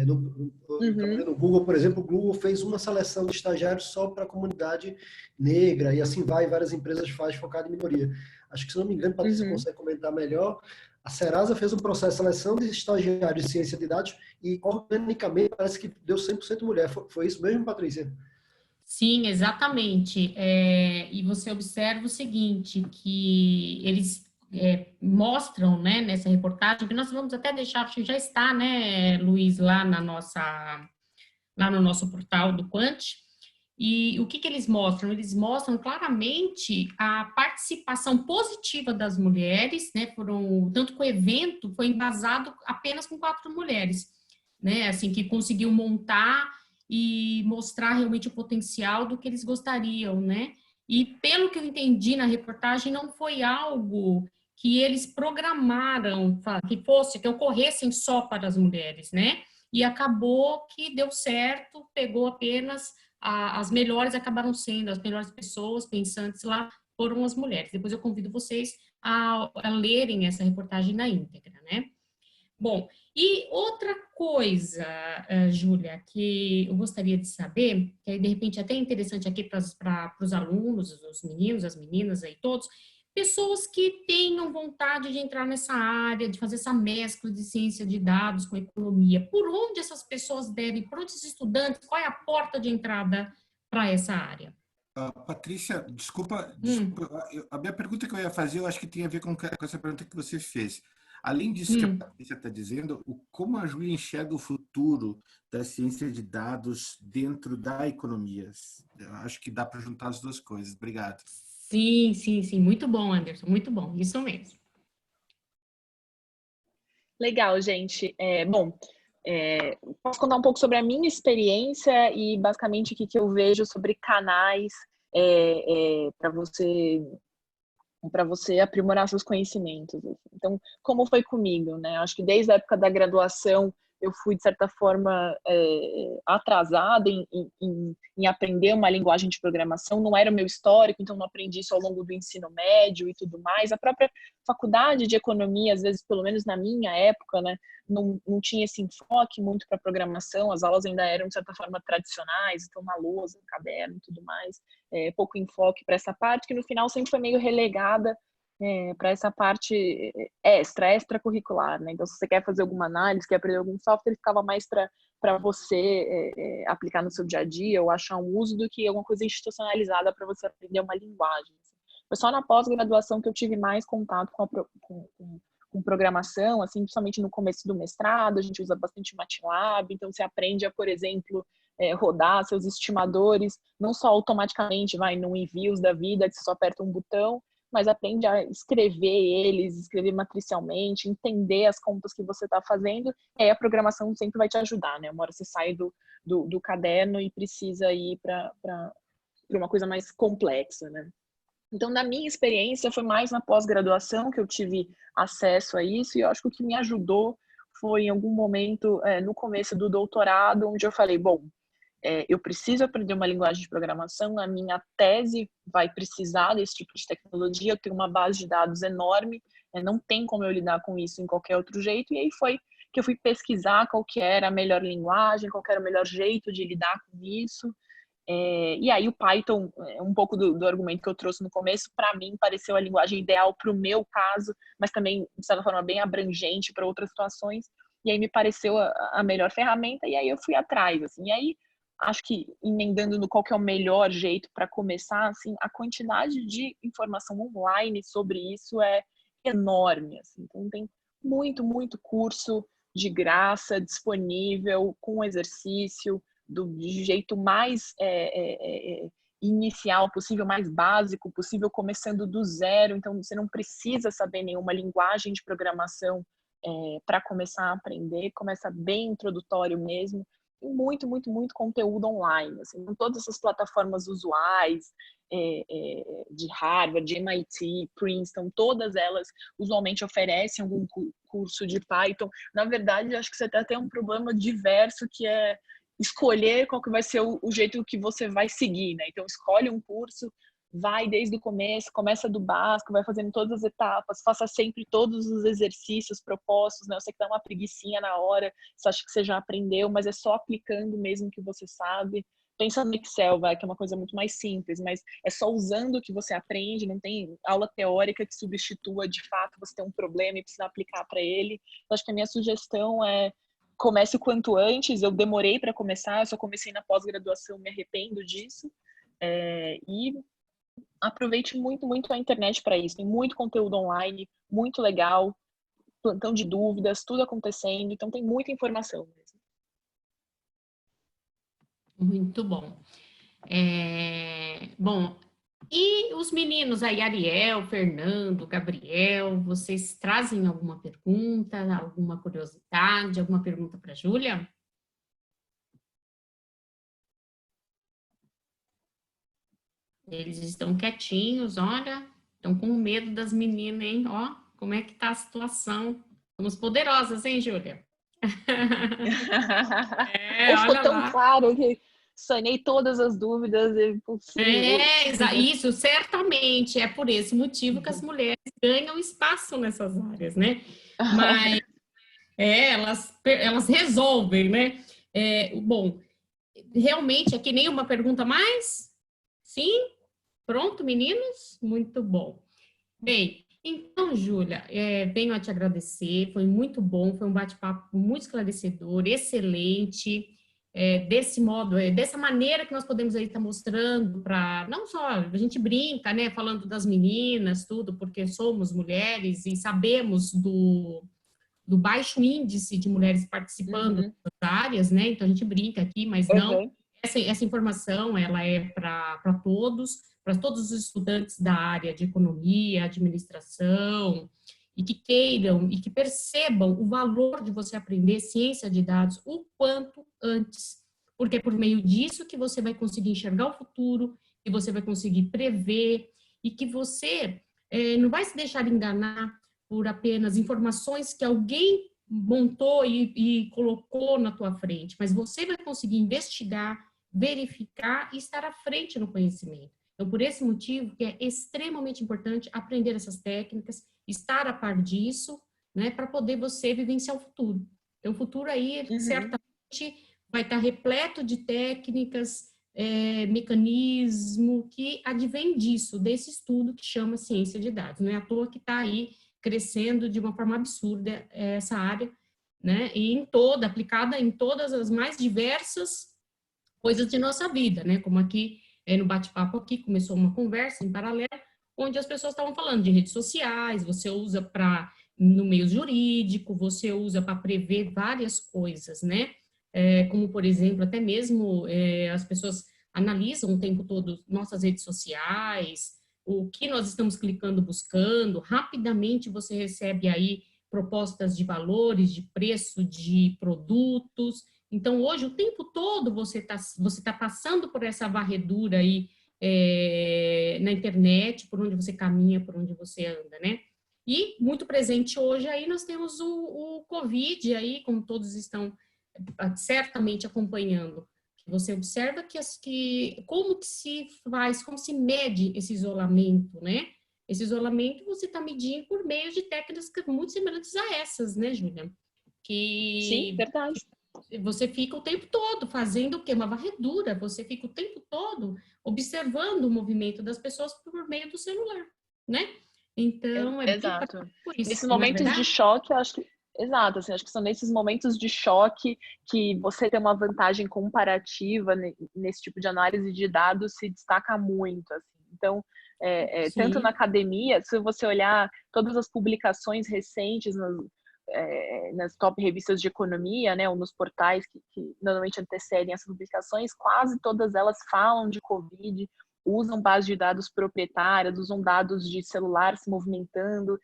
no Google, por exemplo, o Google fez uma seleção de estagiários só para a comunidade negra, e assim vai, várias empresas fazem focado em minoria. Acho que, se não me engano, Patrícia consegue comentar melhor, a Serasa fez um processo de seleção de estagiários de ciência de dados e, organicamente, parece que deu 100% mulher. Foi isso mesmo, Patrícia? Sim, exatamente. E você observa o seguinte, que eles mostram, né, nessa reportagem, que nós vamos até deixar, acho que já está, né, Luiz, lá no nosso portal do Quant. E o que que eles mostram? Eles mostram claramente a participação positiva das mulheres, né? Tanto que o evento foi embasado apenas com 4 mulheres, né? Assim, que conseguiu montar e mostrar realmente o potencial do que eles gostariam, né? E pelo que eu entendi na reportagem, não foi algo que eles programaram que ocorressem só para as mulheres, né? E acabou que deu certo, pegou apenas as melhores acabaram sendo, as melhores pessoas pensantes lá foram as mulheres. Depois eu convido vocês a lerem essa reportagem na íntegra, né? Bom, e outra coisa, Júlia, que eu gostaria de saber, que é de repente até interessante aqui para os alunos, os meninos, as meninas aí todos, pessoas que tenham vontade de entrar nessa área, de fazer essa mescla de ciência de dados com economia, por onde essas pessoas devem, por onde esses estudantes, qual é a porta de entrada para essa área? Patrícia, desculpa, Hum, a minha pergunta que eu ia fazer, eu acho que tem a ver com essa pergunta que você fez. Além disso que a hum. Patrícia está dizendo, como a Júlia enxerga o futuro da ciência de dados dentro da economia? Eu acho que dá para juntar as duas coisas. Obrigado. Sim, sim, sim, muito bom, Anderson, muito bom, isso mesmo. Legal, gente. Bom, posso contar um pouco sobre a minha experiência e basicamente o que eu vejo sobre canais para você aprimorar seus conhecimentos. Então, como foi comigo, né? Acho que desde a época da graduação eu fui, de certa forma, atrasada em aprender uma linguagem de programação. Não era o meu histórico, então não aprendi isso ao longo do ensino médio e tudo mais. A própria faculdade de economia, às vezes, pelo menos na minha época, né, não tinha esse enfoque muito para programação. As aulas ainda eram, de certa forma, tradicionais, então na lousa, no caderno e tudo mais. Pouco enfoque para essa parte, que no final sempre foi meio relegada para essa parte extracurricular, né? Então, se você quer fazer alguma análise, quer aprender algum software, ficava mais para você aplicar no seu dia a dia ou achar um uso do que alguma coisa institucionalizada para você aprender uma linguagem. Foi só na pós-graduação que eu tive mais contato com programação, assim, principalmente no começo do mestrado, a gente usa bastante MATLAB, então você aprende a, por exemplo, rodar seus estimadores, não só automaticamente, vai num envios da vida, que você só aperta um botão, mas aprende a escrever eles, escrever matricialmente, entender as contas que você está fazendo, e aí a programação sempre vai te ajudar, né? Uma hora você sai do caderno e precisa ir para uma coisa mais complexa, né? Então, na minha experiência, foi mais na pós-graduação que eu tive acesso a isso, e eu acho que o que me ajudou foi em algum momento, no começo do doutorado, onde eu falei, bom, eu preciso aprender uma linguagem de programação, a minha tese vai precisar desse tipo de tecnologia, eu tenho uma base de dados enorme, não tem como eu lidar com isso em qualquer outro jeito, e aí foi que eu fui pesquisar qual que era a melhor linguagem, qual que era o melhor jeito de lidar com isso, e aí o Python, um pouco do argumento que eu trouxe no começo, para mim pareceu a linguagem ideal para o meu caso, mas também, de certa forma, bem abrangente para outras situações, e aí me pareceu a melhor ferramenta, e aí eu fui atrás, assim, e aí acho que emendando no qual que é o melhor jeito para começar, assim, a quantidade de informação online sobre isso é enorme, assim, então tem muito, muito curso de graça disponível, com exercício, do jeito mais inicial possível, mais básico possível, começando do zero. Então, você não precisa saber nenhuma linguagem de programação para começar a aprender, começa bem introdutório mesmo. Tem muito, muito, muito conteúdo online. Assim, com todas essas plataformas usuais, de Harvard, de MIT, Princeton, todas elas usualmente oferecem algum curso de Python. Na verdade, acho que você até tem um problema diverso, que é escolher qual que vai ser o jeito que você vai seguir, né? Então, escolhe um curso, vai desde o começo, começa do básico, vai fazendo todas as etapas, faça sempre todos os exercícios propostos, né? Eu sei que dá uma preguicinha na hora, você acha que você já aprendeu, mas é só aplicando mesmo que você sabe. Pensa no Excel, vai, que é uma coisa muito mais simples, mas é só usando o que você aprende, não tem aula teórica que substitua de fato você ter um problema e precisa aplicar para ele. Eu acho que a minha sugestão é comece o quanto antes. Eu demorei para começar, eu só comecei na pós-graduação, me arrependo disso, E aproveite muito, muito a internet para isso. Tem muito conteúdo online, muito legal, plantão de dúvidas, tudo acontecendo, então tem muita informação mesmo. Muito bom. Bom, e os meninos aí, Ariel, Fernando, Gabriel, vocês trazem alguma pergunta, alguma curiosidade, alguma pergunta para a Júlia? Eles estão quietinhos, olha, estão com medo das meninas, hein? Ó, como é que tá a situação? Somos poderosas, hein, Júlia? Ou ficou Olha tão lá. claro que sanei todas as dúvidas possíveis. Isso, certamente. É por esse motivo que as mulheres ganham espaço nessas áreas, né? Mas elas resolvem, né? Bom, realmente, aqui nenhuma pergunta mais? Sim? Pronto, meninos? Muito bom. Bem, então, Júlia, venho a te agradecer, foi muito bom, foi um bate-papo muito esclarecedor, excelente, desse modo, dessa maneira que nós podemos aí estar mostrando para, não só, a gente brinca, né, falando das meninas, tudo, porque somos mulheres e sabemos do baixo índice de mulheres participando das áreas, né, então a gente brinca aqui, mas não, essa informação, ela é para todos os estudantes da área de economia, administração, e que queiram e que percebam o valor de você aprender ciência de dados o quanto antes, porque é por meio disso que você vai conseguir enxergar o futuro, que você vai conseguir prever, e que você não vai se deixar enganar por apenas informações que alguém montou e colocou na tua frente, mas você vai conseguir investigar, verificar e estar à frente no conhecimento. Então, por esse motivo que é extremamente importante aprender essas técnicas, estar a par disso, né, para poder você vivenciar o futuro. Então, o futuro aí, certamente, vai estar repleto de técnicas, mecanismo que advém disso, desse estudo que chama ciência de dados. Não é à toa que está aí crescendo de uma forma absurda essa área, né, e aplicada em todas as mais diversas coisas de nossa vida, né, como aqui no bate-papo aqui, começou uma conversa em paralelo, onde as pessoas estavam falando de redes sociais, você usa no meio jurídico, você usa para prever várias coisas, né, como, por exemplo, até mesmo as pessoas analisam o tempo todo nossas redes sociais, o que nós estamos clicando, buscando, rapidamente você recebe aí propostas de valores, de preço de produtos. Então, hoje, o tempo todo, você tá passando por essa varredura aí na internet, por onde você caminha, por onde você anda, né? E, muito presente hoje, aí nós temos o Covid aí, como todos estão certamente acompanhando. Você observa como que se faz, como se mede esse isolamento, né? Esse isolamento você está medindo por meio de técnicas muito semelhantes a essas, né, Júlia? Sim, verdade. Você fica o tempo todo fazendo o quê? Uma varredura. Você fica o tempo todo observando o movimento das pessoas por meio do celular, né? Então, Exato. por isso. Nesses momentos de choque, eu acho que exato, assim, acho que são nesses momentos de choque que você ter uma vantagem comparativa nesse tipo de análise de dados se destaca muito, assim. Então, tanto na academia, se você olhar todas as publicações recentes nas top revistas de economia, né, ou nos portais que normalmente antecedem essas publicações, quase todas elas falam de Covid, usam base de dados proprietárias, usam dados de celular se movimentando,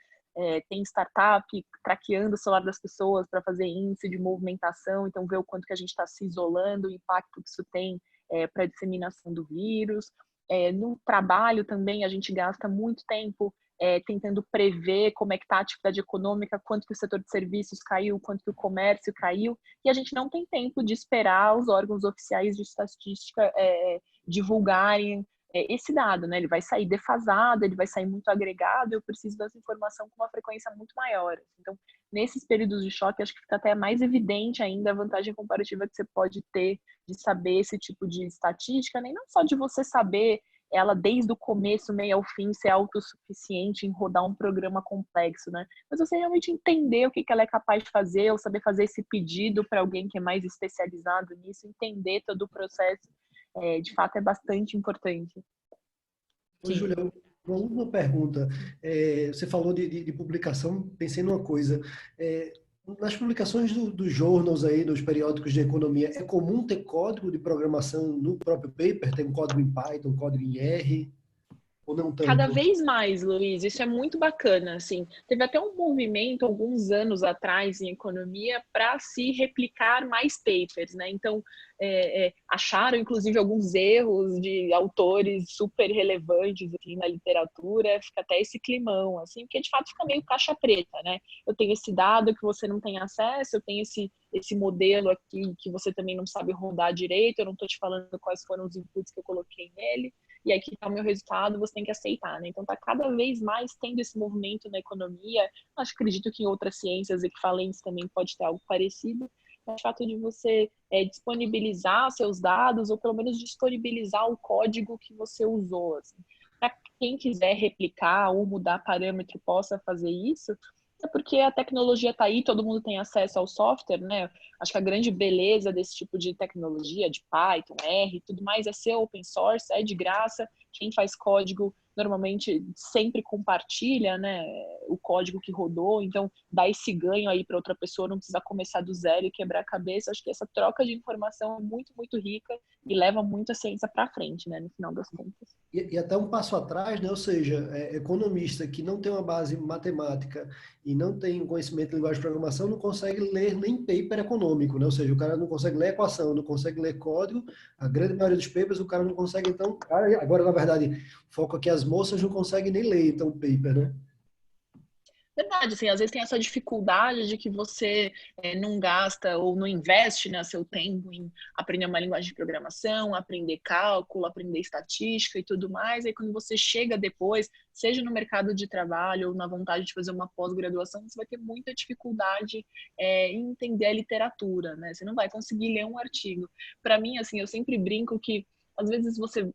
tem startup traqueando o celular das pessoas para fazer índice de movimentação, então ver o quanto que a gente está se isolando, o impacto que isso tem para a disseminação do vírus. No trabalho também a gente gasta muito tempo tentando prever como é que está a atividade econômica, quanto que o setor de serviços caiu, quanto que o comércio caiu, e a gente não tem tempo de esperar os órgãos oficiais de estatística divulgarem esse dado, né? Ele vai sair defasado, ele vai sair muito agregado, eu preciso dessa informação com uma frequência muito maior. Então, nesses períodos de choque, acho que fica até mais evidente ainda a vantagem comparativa que você pode ter de saber esse tipo de estatística, nem não só de você saber ela desde o começo, meio ao fim, ser autossuficiente em rodar um programa complexo, né? Mas você realmente entender o que ela é capaz de fazer, ou saber fazer esse pedido para alguém que é mais especializado nisso, entender todo o processo. de fato é bastante importante. Ô, Júlia, uma última pergunta. Você falou de publicação, pensei numa coisa. Nas publicações dos journals aí, dos periódicos de economia, é comum ter código de programação no próprio paper? Tem um código em Python, um código em R? Ou não Cada tanto? vez mais, Luiz, isso é muito bacana, assim. Teve até um movimento alguns anos atrás em economia para se replicar mais papers, né? Então, acharam inclusive alguns erros de autores super relevantes aqui na literatura, fica até esse climão, assim, porque de fato fica meio caixa preta, né? Eu tenho esse dado que você não tem acesso, eu tenho esse modelo aqui que você também não sabe rodar direito, eu não estou te falando quais foram os inputs que eu coloquei nele, e aqui está o meu resultado, você tem que aceitar, né? Então está cada vez mais tendo esse movimento na economia, acredito que em outras ciências equivalentes também pode ter algo parecido, o fato de você disponibilizar seus dados, ou pelo menos disponibilizar o código que você usou, assim. Para quem quiser replicar ou mudar parâmetro possa fazer isso, é porque a tecnologia está aí, todo mundo tem acesso ao software, né? Acho que a grande beleza desse tipo de tecnologia, de Python, R, tudo mais, é ser open source, é de graça. Quem faz código normalmente sempre compartilha, né, o código que rodou, então dá esse ganho aí para outra pessoa, não precisa começar do zero e quebrar a cabeça. Acho que essa troca de informação é muito, muito rica e leva muito a ciência para frente, né, no final das contas. E até um passo atrás, né? Ou seja, economista que não tem uma base matemática e não tem conhecimento de linguagem de programação não consegue ler nem paper econômico, né? Ou seja, o cara não consegue ler equação, não consegue ler código, a grande maioria dos papers o cara não consegue, então... Agora, na verdade, foco aqui, as moças não conseguem nem ler, então, o paper, né? Verdade, assim, às vezes tem essa dificuldade de que você não gasta ou não investe, né, seu tempo em aprender uma linguagem de programação, aprender cálculo, aprender estatística e tudo mais. Aí quando você chega depois, seja no mercado de trabalho ou na vontade de fazer uma pós-graduação, você vai ter muita dificuldade em entender a literatura, né? Você não vai conseguir ler um artigo. Para mim, assim, eu sempre brinco que às vezes você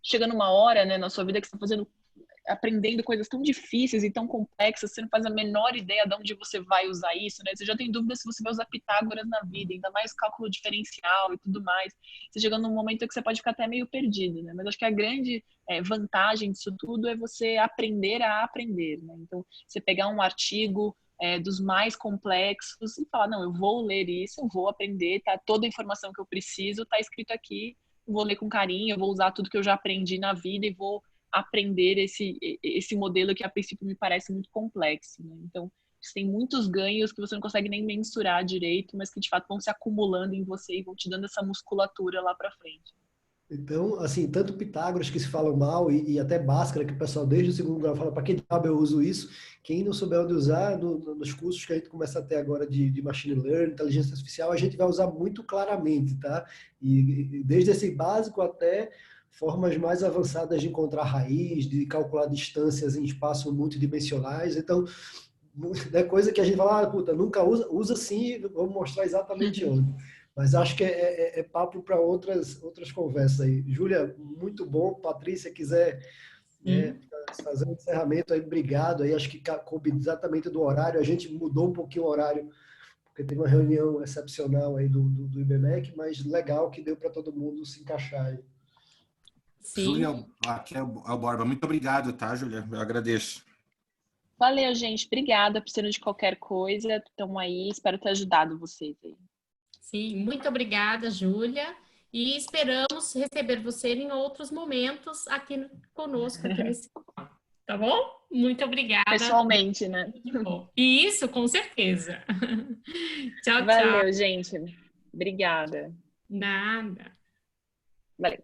chega numa hora, né, na sua vida que você está aprendendo coisas tão difíceis e tão complexas, você não faz a menor ideia de onde você vai usar isso, né? Você já tem dúvida se você vai usar Pitágoras na vida, ainda mais cálculo diferencial e tudo mais. Você chega num momento que você pode ficar até meio perdido, né? Mas acho que a grande vantagem disso tudo é você aprender a aprender, né? Então, você pegar um artigo dos mais complexos e falar, não, eu vou ler isso, eu vou aprender, tá? Toda a informação que eu preciso tá escrito aqui, eu vou ler com carinho, eu vou usar tudo que eu já aprendi na vida e vou aprender esse modelo que a princípio me parece muito complexo, né? Então, você tem muitos ganhos que você não consegue nem mensurar direito, mas que de fato vão se acumulando em você e vão te dando essa musculatura lá para frente. Então, assim, tanto Pitágoras que se fala mal e até Bhaskara, que o pessoal desde o segundo grau fala, para que diabo eu uso isso? Quem não souber onde usar, nos cursos que a gente começa a ter agora de Machine Learning, inteligência artificial, a gente vai usar muito claramente, tá? E desde esse básico até formas mais avançadas de encontrar raiz, de calcular distâncias em espaços multidimensionais. Então, é coisa que a gente fala, puta, nunca usa sim, vamos mostrar exatamente onde. Mas acho que é papo para outras conversas aí. Júlia, muito bom. Patrícia, quiser fazer um encerramento aí, obrigado. Aí, acho que coube exatamente do horário. A gente mudou um pouquinho o horário, porque teve uma reunião excepcional aí do IBMEC, mas legal que deu para todo mundo se encaixar aí. Sim. Júlia, aqui é o Borba. Muito obrigado, tá, Júlia? Eu agradeço. Valeu, gente. Obrigada. Precisando de qualquer coisa, estamos aí. Espero ter ajudado vocês aí. Sim, muito obrigada, Júlia. E esperamos receber você em outros momentos aqui conosco, aqui nesse canal. Tá bom? Muito obrigada. Pessoalmente, né? Isso, com certeza. Tchau, tchau. Valeu, gente. Obrigada. Nada. Valeu.